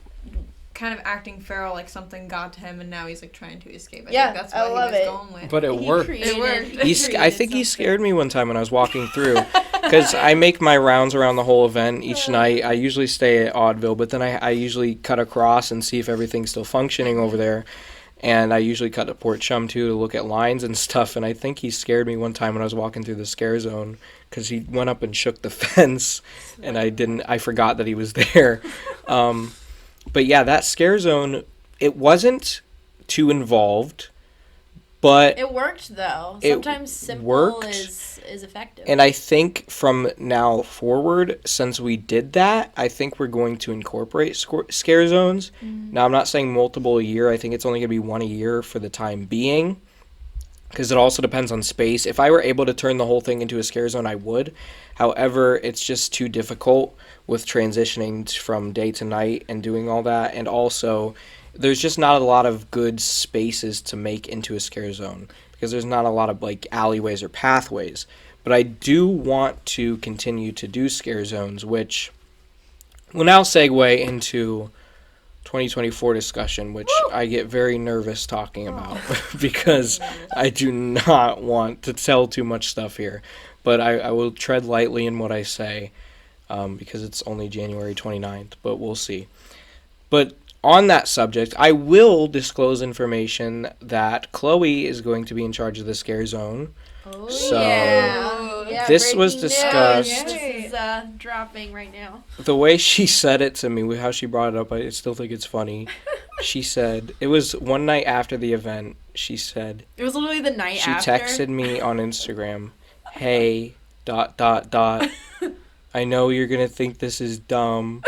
kind of acting feral, like something got to him, and now he's like trying to escape. I Yeah, think that's I what love he was it. going with. But it worked. It worked. I think he scared me one time when I was walking through, because I make my rounds around the whole event each night. I usually stay at Oddville, but then I usually cut across and see if everything's still functioning over there. And I usually cut to Port Chum, too, to look at lines and stuff. And I think he scared me one time when I was walking through the scare zone, because he went up and shook the fence, and I forgot that he was there. But yeah, that scare zone, it wasn't too involved, but It worked, though. It Sometimes simple worked. is effective. and I think from now forward, since we did that, I think we're going to incorporate scare zones. Now, I'm not saying multiple a year. I think it's only going to be one a year for the time being, because it also depends on space. If I were able to turn the whole thing into a scare zone, I would. However, it's just too difficult with transitioning from day to night and doing all that. And also, there's just not a lot of good spaces to make into a scare zone, because there's not a lot of like alleyways or pathways. But I do want to continue to do scare zones, which will now segue into 2024 discussion, which I get very nervous talking about because I do not want to tell too much stuff here. But I will tread lightly in what I say, because it's only January 29th, but we'll see. But on that subject, I will disclose information that Chloe is going to be in charge of the scare zone. Oh, So, yeah, this was breaking discussed. news. This is dropping right now. The way she said it to me, how she brought it up, I still think it's funny. She said, it was one night after the event, she said, It was literally the night she after. texted me on Instagram, hey, ... I know you're going to think this is dumb.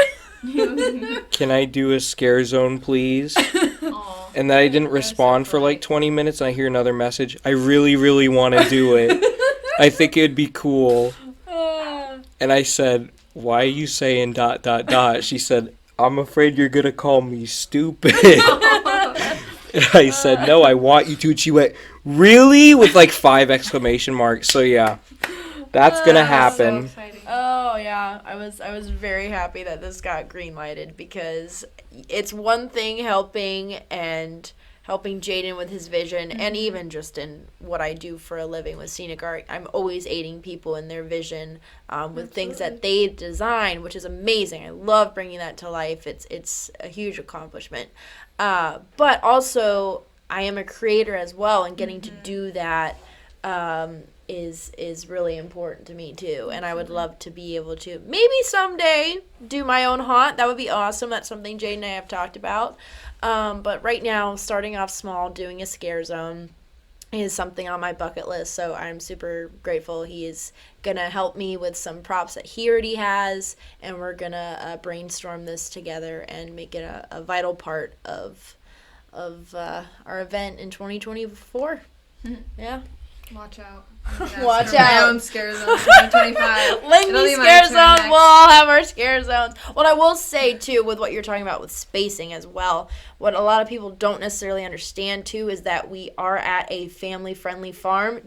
Can I do a scare zone, please? Aw. And then I didn't respond for like 20 minutes, and I hear another message. I really, really want to do it. I think it'd be cool. And I said, why are you saying ... She said, I'm afraid you're going to call me stupid. And I said, no, I want you to. And she went, really? With like 5 exclamation marks. So yeah, that's going to happen. So exciting. Oh yeah, I was very happy that this got green lighted, because it's one thing helping Jaden with his vision, and even just in what I do for a living with scenic art, I'm always aiding people in their vision with things that they design, which is amazing. I love bringing that to life. It's a huge accomplishment. But also, I am a creator as well, and getting to do that is really important to me too. And I would love to be able to maybe someday do my own haunt. That would be awesome. That's something Jade and I have talked about. But right now, starting off small, doing a scare zone is something on my bucket list. So I'm super grateful. He is going to help me with some props that he already has, and we're going to brainstorm this together and make it a vital part of our event in 2024. Yeah. Watch out. Watch For my out. own scare zone 2025. It'll Lindy be my scare turn zone. next. We'll all have our scare zones. What I will say too, with what you're talking about with spacing as well, what a lot of people don't necessarily understand too is that we are at a family-friendly farm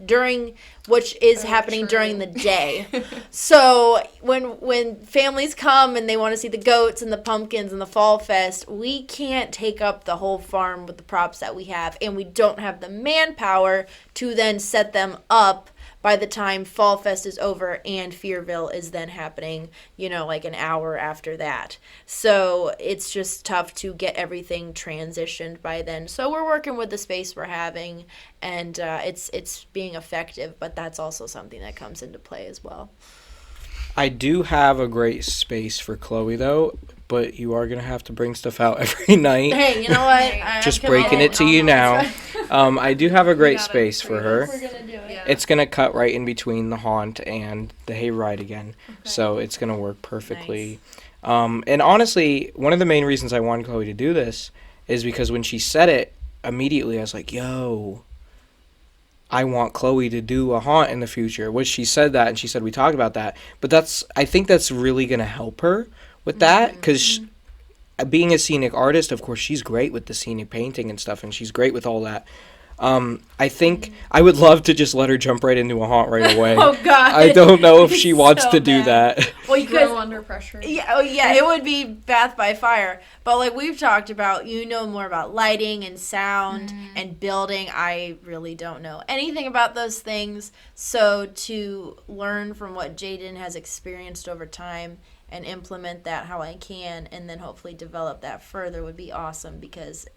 which is happening true. during the day. So when families come and they want to see the goats and the pumpkins and the fall fest, we can't take up the whole farm with the props that we have, and we don't have the manpower to then set them up by the time Fall Fest is over and Fearville is then happening, like an hour after that. So it's just tough to get everything transitioned by then. So we're working with the space we're having, and it's being effective, but that's also something that comes into play as well. I do have a great space for Chloe, though, but you are going to have to bring stuff out every night. Hey, you know what? I'm Just committed. breaking it to you now. I do have a great gotta space for her. We're going to do it. Yeah. It's going to cut right in between the haunt and the hayride again. So it's going to work perfectly. And honestly, one of the main reasons I wanted Chloe to do this is because when she said it, immediately I was like, yo, I want Chloe to do a haunt in the future. Which she said that, and she said we talked about that. But I think that's really going to help her with that, because being a scenic artist, of course, she's great with the scenic painting and stuff, and she's great with all that. I think I would love to just let her jump right into a haunt right away. Oh God! I don't know if she wants to do that. Well, you Grow under pressure. Yeah, it would be Bath by Fire. But like we've talked about, you know more about lighting and sound and building. I really don't know anything about those things. So to learn from what Jaden has experienced over time and implement that how I can, and then hopefully develop that further would be awesome, because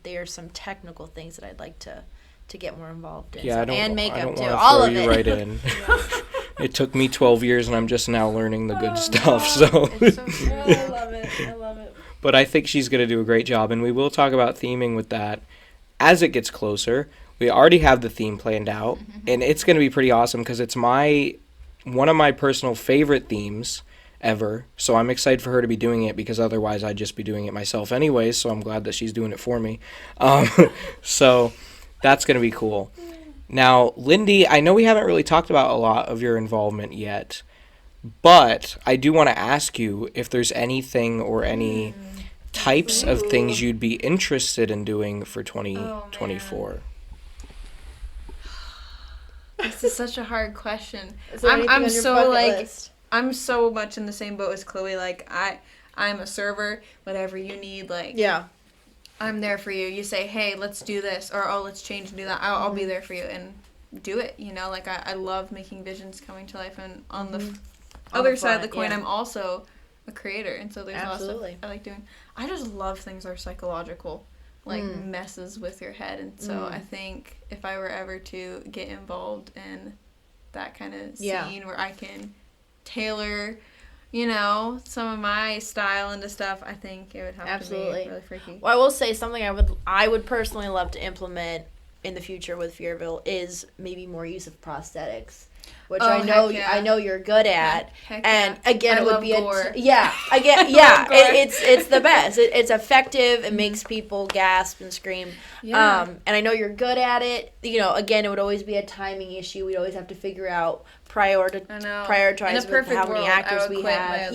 there are some technical things that I'd like to get more involved in. Yeah, and makeup too, all all of it. Right in. It took me 12 years, and I'm just now learning the good stuff. So. It's so true. I love it. But I think she's going to do a great job, and we will talk about theming with that as it gets closer. We already have the theme planned out, and it's going to be pretty awesome because it's one of my personal favorite themes ever. So I'm excited for her to be doing it, because otherwise I'd just be doing it myself anyways. So I'm glad that she's doing it for me. So that's going to be cool. Now, Lindy, I know we haven't really talked about a lot of your involvement yet, but I do want to ask you if there's anything or any types of things you'd be interested in doing for 2024. This is such a hard question. Is there anything on your bucket list? I'm so much in the same boat as Chloe. Like I'm a server. Whatever you need, like I'm there for you. You say, hey, let's do this, or oh, let's change and do that. I'll be there for you and do it. Like I love making visions coming to life. And on the other side of the coin, I'm also a creator, and so there's lots of stuff I like doing. I just love things that are psychological, like messes with your head, and so I think if I were ever to get involved in that kind of scene where I can tailor, some of my style into stuff, I think it would have to be really freaky. Well, I will say something I would personally love to implement in the future with Fearville is maybe more use of prosthetics, which I know you're good at. And again, it would be gore. it's the best. It's effective. It makes people gasp and scream. Yeah. And I know you're good at it. Again, it would always be a timing issue. We'd always have to figure out prioritize with how many actors we have.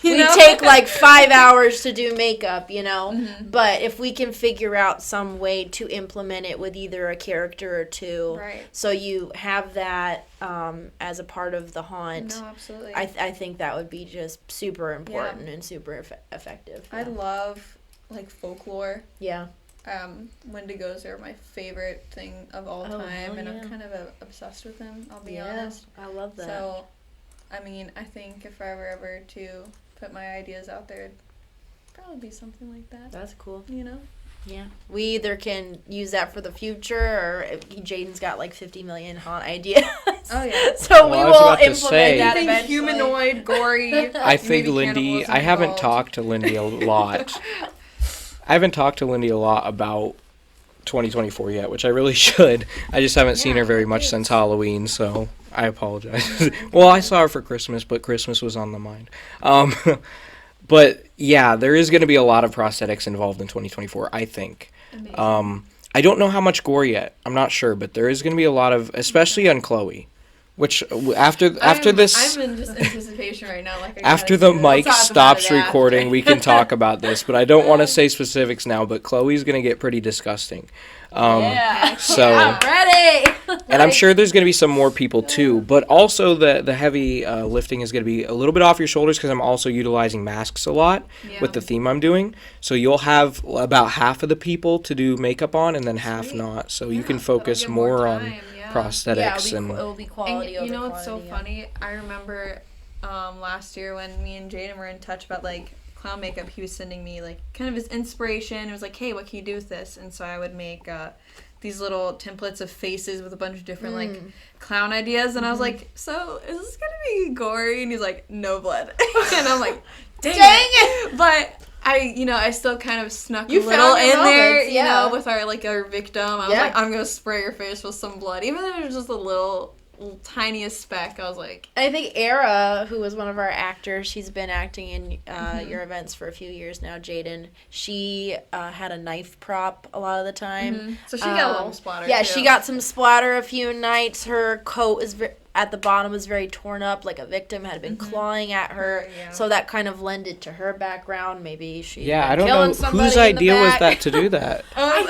We take like 5 hours to do makeup, But if we can figure out some way to implement it with either a character or two, so you have that as a part of the haunt. No, absolutely. I think that would be just super important and super effective. I love like folklore. Yeah. Wendigos are my favorite thing of all time, and I'm kind of obsessed with them, I'll be honest. I love that. So, I mean, I think if I were ever to put my ideas out there, it'd probably be something like that. That's cool. Yeah. We either can use that for the future, or Jaden's got like 50 million haunt ideas. Oh, yeah. So we will implement that eventually. Humanoid, gory. I think Lindy, I haven't talked to Lindy a lot. I haven't talked to Lindy a lot about 2024 yet, which I really should. I just haven't seen her very much since Halloween, so I apologize. Well, I saw her for Christmas, but Christmas was on the mind. But yeah, there is going to be a lot of prosthetics involved in 2024, I think. I don't know how much gore yet. I'm not sure, but there is going to be a lot of, especially on Chloe. Which after this, I'm in just anticipation right now. Like after the mic stops recording, we can talk about this. But I don't want to say specifics now. But Chloe's gonna get pretty disgusting. So I'm ready. And I'm sure there's gonna be some more people too. But also the heavy lifting is gonna be a little bit off your shoulders, because I'm also utilizing masks a lot with the theme I'm doing. So you'll have about half of the people to do makeup on, and then half not. So you can focus more on prosthetics it will be quality. And you know what's so funny? I remember last year when me and Jaden were in touch about like clown makeup, he was sending me like kind of his inspiration. It was like, hey, what can you do with this? And so I would make these little templates of faces with a bunch of different like clown ideas, and I was like, so is this gonna be gory? And he's like, no blood. And I'm like, dang it. But I still kind of snuck a little in there, with our victim. I was like, I'm gonna spray your face with some blood, even if it was just a little tiniest speck. I was like, I think Era, who was one of our actors, she's been acting in your events for a few years now, Jaden. She had a knife prop a lot of the time. So she got a little splatter. Yeah, too. she got some splatter a few nights. Her coat is at the bottom was very torn up, like a victim had been clawing at her. Yeah. So that kind of lended to her background. Maybe she I don't know whose idea was that to do that.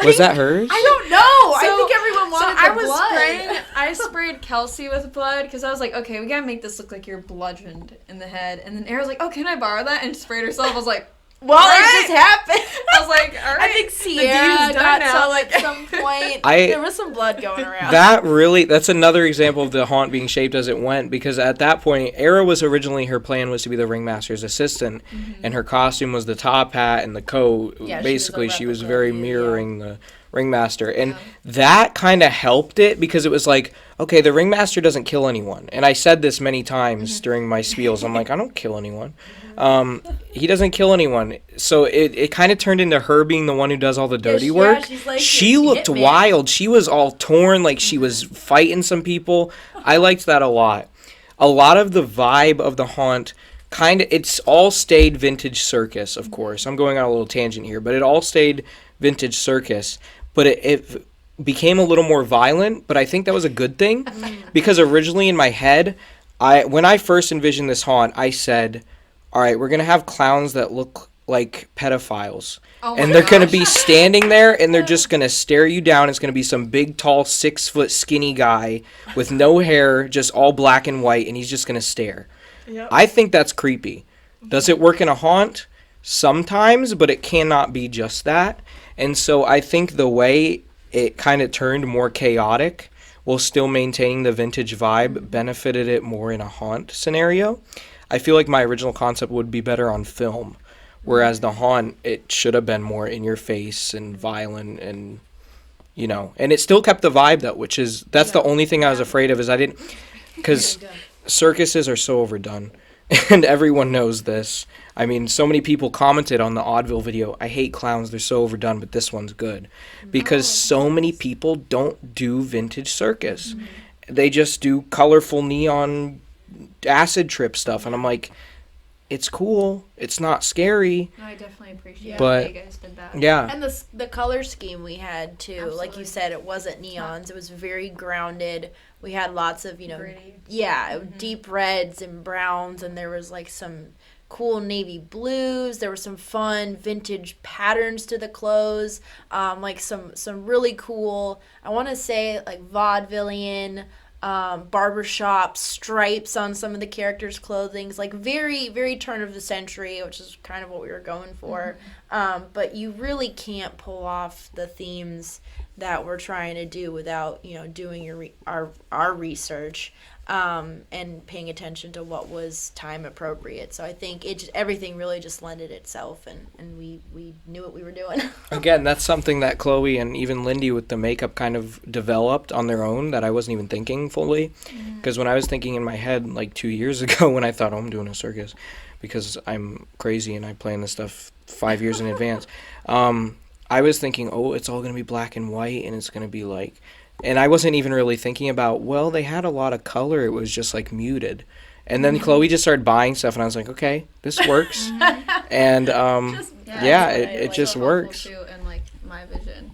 Was that hers? I don't know. I think everyone wanted I sprayed Kelsey with blood because I was like, okay, we gotta make this look like you're bludgeoned in the head. And then Aaron was like, oh, can I borrow that? And sprayed herself. I was like, well, it just happened. I was like, all right. I think Sierra got some at some point. There was some blood going around. That's another example of the haunt being shaped as it went, because at that point, Era was originally, her plan was to be the ringmaster's assistant, and her costume was the top hat and the coat. Yeah, basically, she was very mirroring the ringmaster, and that kind of helped it, because it was like, okay, the ringmaster doesn't kill anyone, and I said this many times during my spiels. I'm like, I don't kill anyone. He doesn't kill anyone, so it kind of turned into her being the one who does all the dirty work. She's like, she looked wild. She was all torn, like she was fighting some people. I liked that a lot. A lot of the vibe of the haunt, it's all stayed vintage circus, of course. I'm going on a little tangent here, but it all stayed vintage circus. But it became a little more violent, but I think that was a good thing, because originally in my head, when I first envisioned this haunt, I said, all right, we're going to have clowns that look like pedophiles. And they're going to be standing there, and they're just going to stare you down. It's going to be some big, tall, 6-foot skinny guy with no hair, just all black and white, and he's just going to stare. Yep. I think that's creepy. Does it work in a haunt? Sometimes, but it cannot be just that. And so I think the way it kind of turned more chaotic while still maintaining the vintage vibe benefited it more in a haunt scenario. I feel like my original concept would be better on film, whereas the haunt, it should have been more in your face and violent, and and it still kept the vibe though, that's the only thing I was afraid of, is I didn't, because circuses are so overdone, and everyone knows this. I mean, so many people commented on the Oddville video, I hate clowns, they're so overdone, but this one's good, because so many people don't do vintage circus. They just do colorful neon acid trip stuff, and I'm like, it's cool, it's not scary. No, I definitely appreciate but, that you guys did that. Yeah. And the color scheme we had too, Absolutely. like you said, it wasn't neons, it was very grounded. We had lots of Gritty. deep reds and browns, and there was like some cool navy blues. There were some fun vintage patterns to the clothes, like some really cool, I want to say like vaudevillian barbershop stripes on some of the characters' clothing, like very, very turn of the century, which is kind of what we were going for. But you really can't pull off the themes that we're trying to do without doing our research and paying attention to what was time appropriate. So I think everything really just lended itself, and we knew what we were doing. Again, that's something that Chloe and even Lindy with the makeup kind of developed on their own that I wasn't even thinking fully. Because when I was thinking in my head like 2 years ago, when I thought, I'm doing a circus because I'm crazy and I plan this stuff 5 years in advance, I was thinking, it's all going to be black and white, and it's going to be like... And I wasn't even really thinking about, they had a lot of color. It was just like muted. And then Chloe just started buying stuff, and I was like, okay, this works. And it just works. Too, and like my vision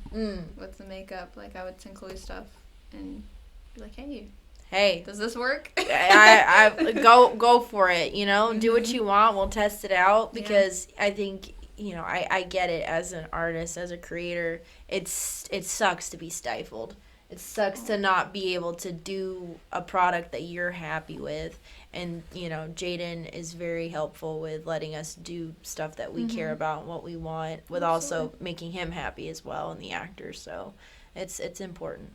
with the makeup, like I would send Chloe stuff and be like, hey, does this work? I go for it. Do what you want. We'll test it out, because I think I get it as an artist, as a creator. It sucks to be stifled. It sucks to not be able to do a product that you're happy with. And, Jaden is very helpful with letting us do stuff that we care about and what we want, with also making him happy as well, and the actors. So it's important.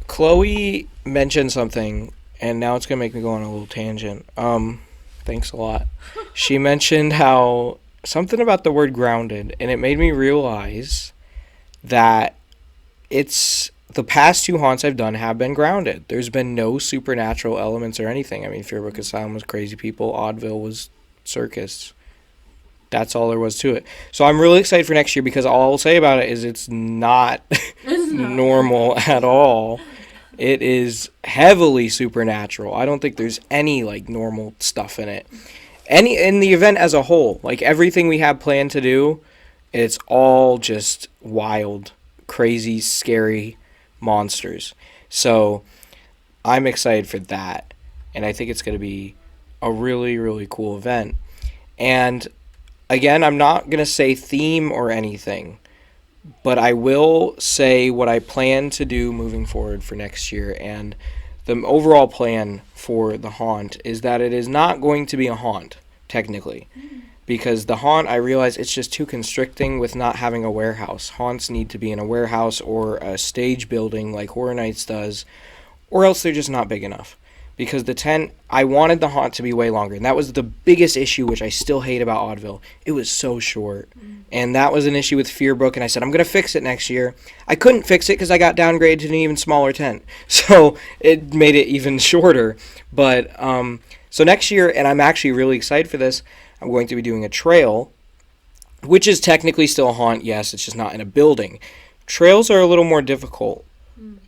Chloe mentioned something, and now it's going to make me go on a little tangent. Thanks a lot. She mentioned something about the word grounded, and it made me realize that it's the past 2 haunts I've done have been grounded. There's been no supernatural elements or anything. I mean, Fearville Asylum was crazy people. Oddville was circus. That's all there was to it. So I'm really excited for next year, because all I'll say about it is it's not normal at all. It is heavily supernatural. I don't think there's any like normal stuff in it. In the event as a whole, like everything we have planned to do, it's all just wild, crazy, scary monsters. So I'm excited for that. And I think it's going to be a really, really cool event. And again, I'm not going to say theme or anything, but I will say what I plan to do moving forward for next year. And the overall plan for the haunt is that it is not going to be a haunt, technically. Because the haunt, I realize it's just too constricting with not having a warehouse. Haunts need to be in a warehouse or a stage building like Horror Nights does, or else they're just not big enough. Because the tent, I wanted the haunt to be way longer, and that was the biggest issue, which I still hate about Oddville. It was so short. And that was an issue with Fearbrook, and I said, I'm going to fix it next year. I couldn't fix it because I got downgraded to an even smaller tent. So it made it even shorter. But, so next year, and I'm actually really excited for this, I'm going to be doing a trail, which is technically still a haunt, yes, it's just not in a building. Trails are a little more difficult.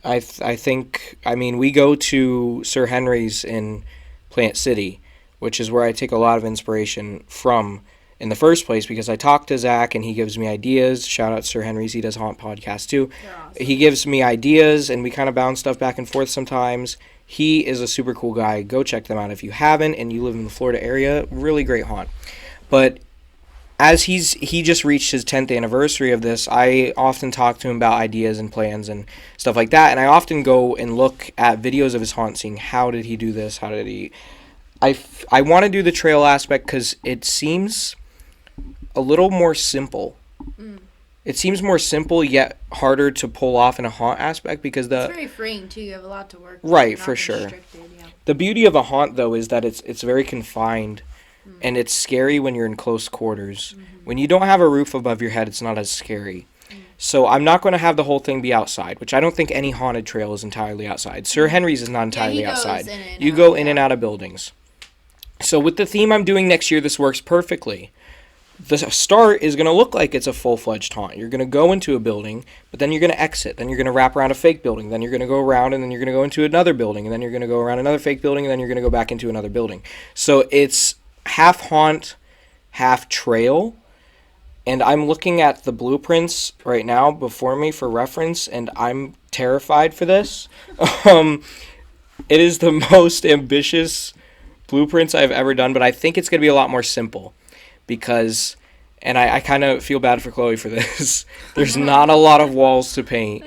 I think, we go to Sir Henry's in Plant City, which is where I take a lot of inspiration from in the first place, because I talk to Zach and he gives me ideas. Shout out Sir Henry's, he does haunt podcasts too. Awesome. He gives me ideas and we kind of bounce stuff back and forth sometimes. He is a super cool guy. Go check them out if you haven't and you live in the Florida area. Really great haunt. But as he just reached his 10th anniversary of this, I often talk to him about ideas and plans and stuff like that. And I often go and look at videos of his haunt, seeing how did he do this? How did he... I want to do the trail aspect because it seems a little more simple. It seems more simple yet harder to pull off in a haunt aspect because it's very freeing too. You have a lot to work with. Right, for sure. Yeah. The beauty of a haunt though is that it's very confined, and it's scary when you're in close quarters. When you don't have a roof above your head, it's not as scary. So I'm not going to have the whole thing be outside, which I don't think any haunted trail is entirely outside. Sir Henry's is not entirely outside. You go in and out of buildings. So with the theme I'm doing next year, this works perfectly. The start is going to look like it's a full-fledged haunt. You're going to go into a building, but then you're going to exit. Then you're going to wrap around a fake building. Then you're going to go around, and then you're going to go into another building. And then you're going to go around another fake building, and then you're going to go back into another building. So it's half haunt, half trail. And I'm looking at the blueprints right now before me for reference, and I'm terrified for this. It is the most ambitious blueprints I've ever done, but I think it's going to be a lot more simple. Because, and I kind of feel bad for Chloe for this, there's not a lot of walls to paint.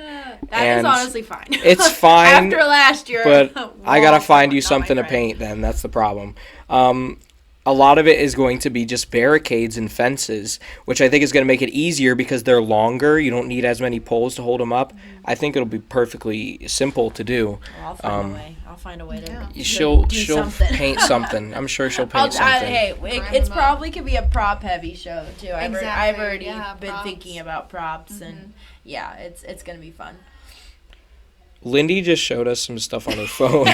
That is honestly fine. It's fine. After last year. But I got to find you something to paint then. That's the problem. A lot of it is going to be just barricades and fences, which I think is going to make it easier because they're longer. You don't need as many poles to hold them up. I think it'll be perfectly simple to do. Well, I'll find a way. I'll find a way to she'll something. paint something. I'm sure she'll paint something. It's probably could be a prop heavy show too. I've already been props. Thinking about props and it's gonna be fun. Lindy just showed us some stuff on her phone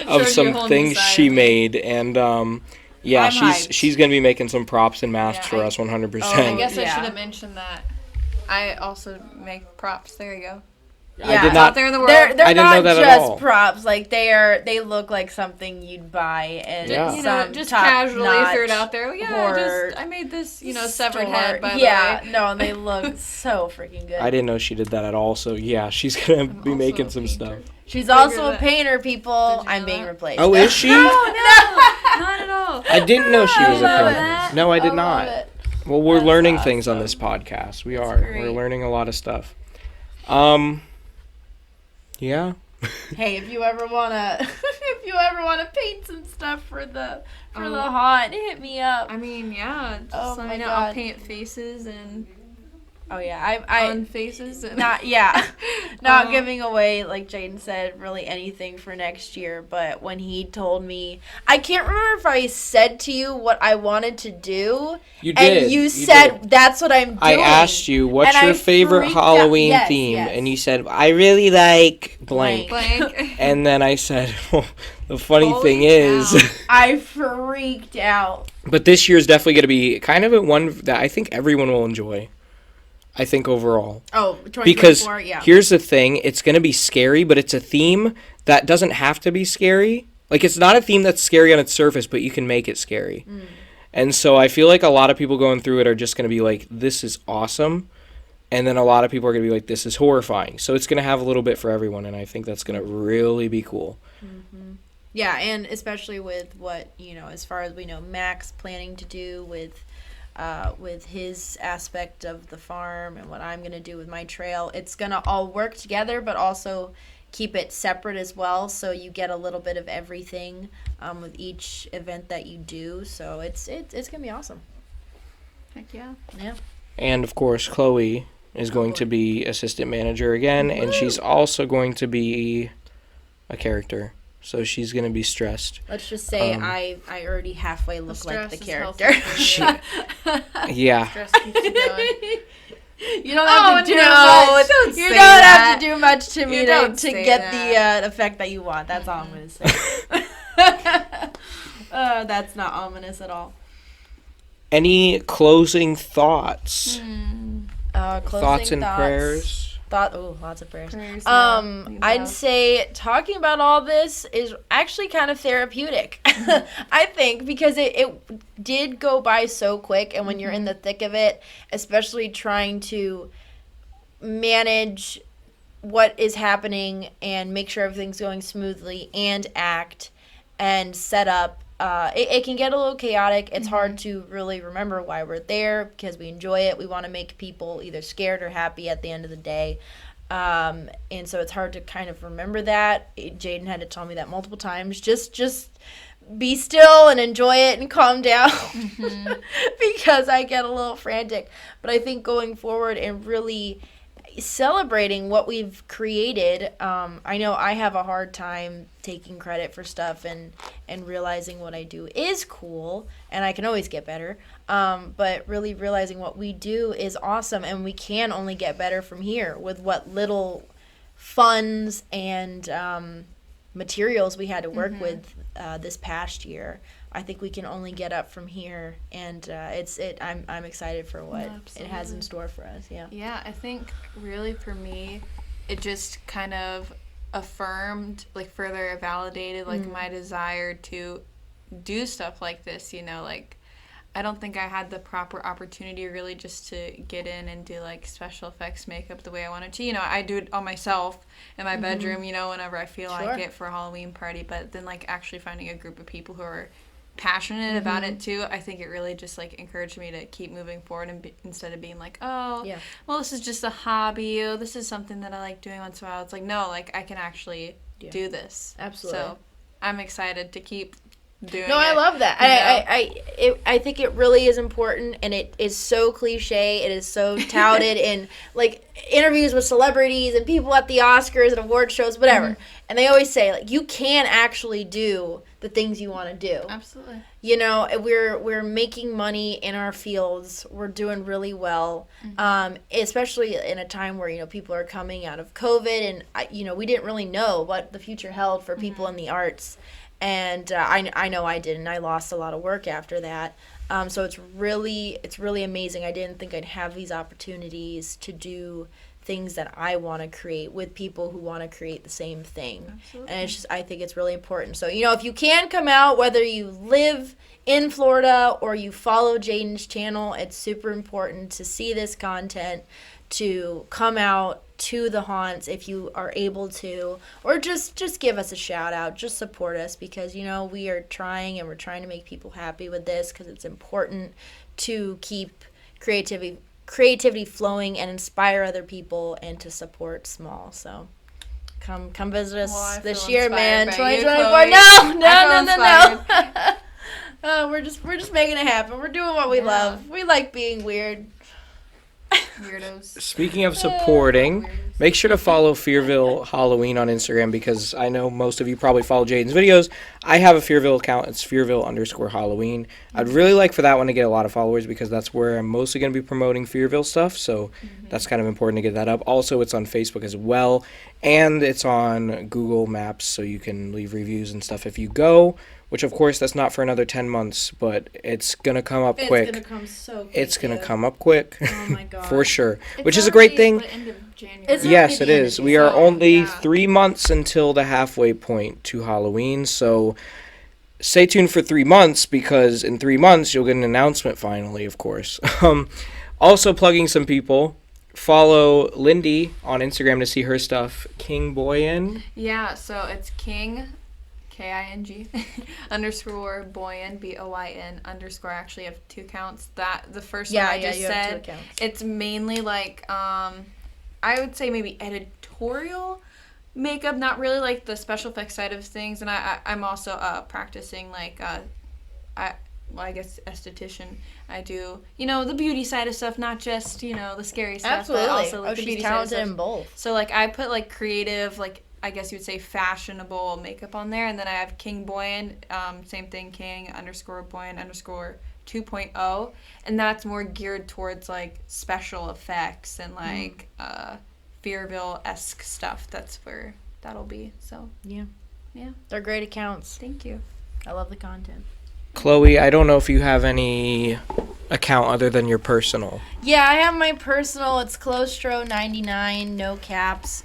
of some things she made, and she's gonna be making some props and masks for us 100%. I guess I should have mentioned that. I also make props. There you go. Yeah, I did not. Out there in the world. They're I didn't not know that just at all. props. Like they look like something you'd buy and just casually throw it out there. I made this, severed head by the way. No, they look so freaking good. I didn't know she did that at all. So yeah, she's gonna be making some stuff. She's also a painter, people. I'm being replaced. Oh, is she? No, not at all. I didn't know she was a love painter. it. No, I did I not. love it. Well, we're That's learning awesome. things on this podcast. We are. great. We're learning a lot of stuff. Yeah. Hey, if you ever wanna paint some stuff for the haunt, hit me up. I mean, just Oh let my me know. God. I'll paint faces and Oh yeah, I on faces. And not giving away, like Jaden said, really anything for next year. But when he told me, I can't remember if I said to you what I wanted to do. You did. And you said that's what I'm doing. I asked you, what's And your I favorite freaked out. Halloween Yes, theme? yes. And you said, I really like blank. blank. And then I said, well, the funny Holy thing is... cow. I freaked out. But this year is definitely going to be kind of one that I think everyone will enjoy. I think overall. Oh, 2024, Because yeah. here's the thing, it's going to be scary, but it's a theme that doesn't have to be scary. Like, it's not a theme that's scary on its surface, but you can make it scary. And so I feel like a lot of people going through it are just going to be like, this is awesome. and then a lot of people are going to be like, this is horrifying. So it's going to have a little bit for everyone, and I think that's going to really be cool. Mm-hmm. Yeah, and especially with what, as far as we know, Mac's planning to do with his aspect of the farm and what I'm going to do with my trail. It's going to all work together, but also keep it separate as well, so you get a little bit of everything with each event that you do. So it's going to be awesome. Heck yeah. Yeah. And, of course, Chloe is going to be assistant manager again, and she's also going to be a character. So she's going to be stressed. Let's just say I already halfway look like the character. Yeah. Stress keeps you going. You don't have to do much. You don't have to do much to me to get the effect that you want. That's all I'm going to say. That's not ominous at all. Any closing thoughts? Thoughts and prayers? Lots of prayers. Yeah. I'd say talking about all this is actually kind of therapeutic. I think, because it did go by so quick, and when you're in the thick of it, especially trying to manage what is happening and make sure everything's going smoothly and act and set up, it can get a little chaotic. It's hard to really remember why we're there, because we enjoy it. We want to make people either scared or happy at the end of the day. And so it's hard to kind of remember that. Jaden had to tell me that multiple times. Just be still and enjoy it and calm down, because I get a little frantic. But I think going forward and really celebrating what we've created, I know I have a hard time taking credit for stuff and realizing what I do is cool, and I can always get better, but really realizing what we do is awesome, and we can only get better from here with what little funds and materials we had to work with this past year. I think we can only get up from here, and I'm excited for what it has in store for us. Yeah, I think really for me, it just kind of affirmed, like further validated, like my desire to do stuff like this. Like I don't think I had the proper opportunity really just to get in and do like special effects makeup the way I wanted to. I do it on myself in my bedroom, whenever I feel like it for a Halloween party. But then like actually finding a group of people who are passionate about it too, I think it really just like encouraged me to keep moving forward, and instead of being like, well, this is just a hobby, this is something that I like doing once in a while. It's like, no, like I can actually do this. Absolutely. So I'm excited to keep doing it. No, I love that. I think it really is important, and it is so cliche. It is so touted in like interviews with celebrities and people at the Oscars and award shows, whatever. And they always say like, you can actually do the things you want to do. Absolutely. We're making money in our fields. We're doing really well, especially in a time where people are coming out of COVID, and we didn't really know what the future held for people in the arts. And I know I didn't. I lost a lot of work after that. So it's really amazing. I didn't think I'd have these opportunities to do things that I want to create with people who want to create the same thing. Absolutely. And I think it's really important. So, if you can come out, whether you live in Florida or you follow Jaden's channel, it's super important to see this content, to come out to the haunts if you are able to, or just give us a shout out, just support us, because we are trying, and we're trying to make people happy with this, because it's important to keep creativity flowing and inspire other people, and to support small. So come visit us this year, man. 2024. No. We're just making it happen. We're doing what we love. We like being weird. Weirdos. Speaking of supporting, make sure to follow Fearville Halloween on Instagram, because I know most of you probably follow Jaden's videos. I have a Fearville account. It's Fearville_Halloween. I'd really like for that one to get a lot of followers, because that's where I'm mostly going to be promoting Fearville stuff. So that's kind of important to get that up. Also, it's on Facebook as well, and it's on Google Maps, so you can leave reviews and stuff if you go. Which, of course, that's not for another 10 months, but it's going to come up quick. It's going to come so quick. It's going to come up quick. Oh, my God. For sure. Which is a great thing. The end of January. Yes, it is. We are only 3 months until the halfway point to Halloween, so stay tuned for 3 months, because in 3 months you'll get an announcement finally, of course. Also plugging some people. follow Lindy on Instagram to see her stuff. King Boyan. Yeah, so it's King, King, underscore Boyan, Boyn, underscore. I actually have 2 accounts. That the first one I just said, it's mainly like, I would say maybe editorial makeup, not really like the special effects side of things. And I'm also practicing like, I guess esthetician. I do, the beauty side of stuff, not just, the scary stuff. Absolutely. But also like the she's beauty talented side of in both. So like I put like creative, like I guess you would say fashionable makeup on there, and then I have King Boyan, same thing, King underscore Boyan underscore 2.0, and that's more geared towards like special effects and like Fearville-esque stuff. That's where that'll be. So yeah, yeah, they're great accounts. Thank you. I love the content. Chloe, I don't know if you have any account other than your personal. Yeah, I have my personal. It's Clostro99, no caps.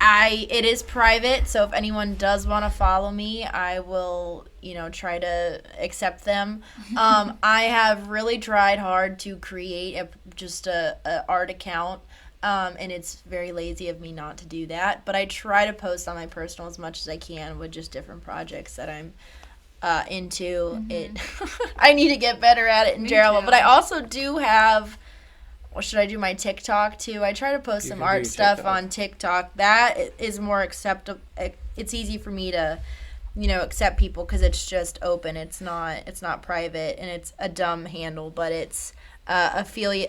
It is private, so if anyone does want to follow me, I will, try to accept them. I have really tried hard to create a art account, and it's very lazy of me not to do that. But I try to post on my personal as much as I can with just different projects that I'm into. It. I need to get better at it in general, but I also do have. Or should I do my TikTok too? I try to post some art stuff on TikTok. That is more acceptable. It's easy for me to, accept people because it's just open. It's not private, and it's a dumb handle, but it's Ophelia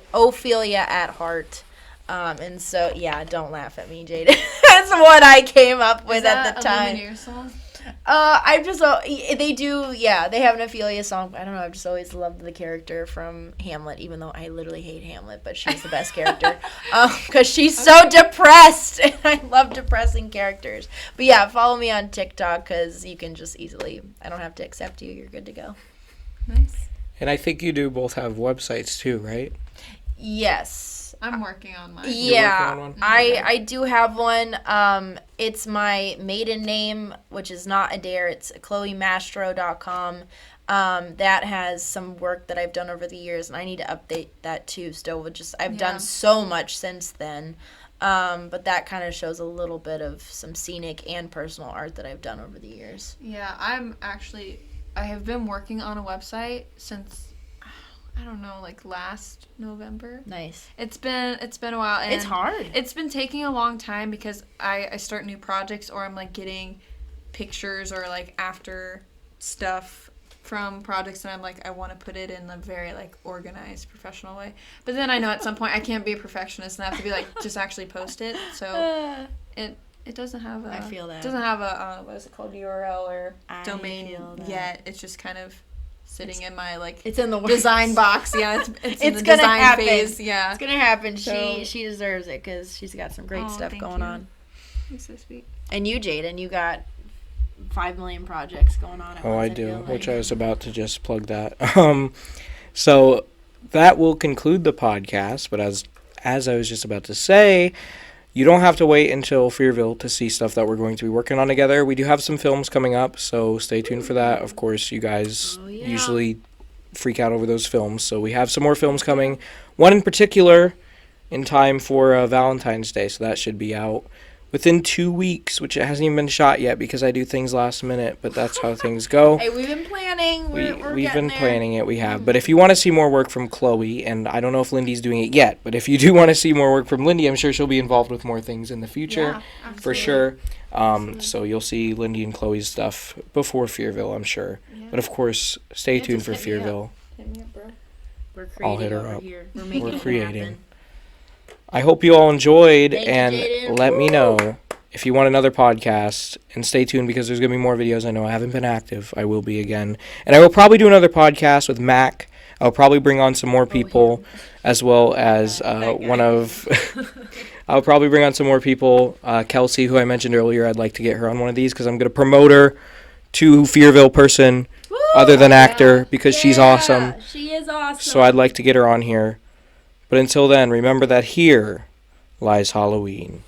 at heart. And so yeah, don't laugh at me, Jada. That's what I came up with at the time. Lumineer song? They have an Ophelia song. I don't know, I've just always loved the character from Hamlet, even though I literally hate Hamlet, but she's the best character. Because she's so depressed, and I love depressing characters. But yeah, follow me on TikTok, because you can just easily, I don't have to accept you, you're good to go. Nice. And I think you do both have websites too, right? Yes. I'm working on mine. Yeah, on one? I do have one. It's my maiden name, which is not Adair. It's chloemastro.com. That has some work that I've done over the years, and I need to update that too still. I've done so much since then. But that kind of shows a little bit of some scenic and personal art that I've done over the years. Yeah, I have been working on a website since, I don't know, like last November. Nice. It's been a while, and it's hard. It's been taking a long time because I start new projects, or I'm like getting pictures or like after stuff from projects, and I'm like, I want to put it in a very like organized, professional way. But then I know at some point I can't be a perfectionist and I have to be like, just actually post it. So it doesn't have I feel that. It doesn't have a what is it called, URL or domain yet. It's just kind of sitting in my like it's in the design box. Yeah, it's in the gonna design happen. phase. Yeah, it's gonna happen. So, she deserves it because she's got some great stuff going on. That's so sweet. And you, Jaden, you got 5 million projects going on at once. I do, which I was about to just plug that. So that will conclude the podcast. But as I was just about to say, you don't have to wait until Fearville to see stuff that we're going to be working on together. We do have some films coming up, so stay tuned for that. Of course, you guys usually freak out over those films, so we have some more films coming. One in particular in time for Valentine's Day, so that should be out within 2 weeks, which it hasn't even been shot yet because I do things last minute, but that's how things go. Hey, we've been planning. We've been planning it. We have. But if you want to see more work from Chloe, and I don't know if Lindy's doing it yet, but if you do want to see more work from Lindy, I'm sure she'll be involved with more things in the future, for sure. So you'll see Lindy and Chloe's stuff before Fearville, I'm sure. Yeah. But of course, stay tuned for Fearville. Hit me up, bro. We're creating I'll hit her over up. here. We're making We're it creating. happen. I hope you all enjoyed, Thank you, and Jaden. let me know if you want another podcast, and stay tuned because there's going to be more videos. I know I haven't been active. I will be again. And I will probably do another podcast with Mac. I'll probably bring on some more people, as well as I'll probably bring on some more people. Kelsey, who I mentioned earlier, I'd like to get her on one of these because I'm going to promote her to Fearville person, other than actor, because she's awesome. She is awesome. So I'd like to get her on here. But until then, remember that here lies Halloween.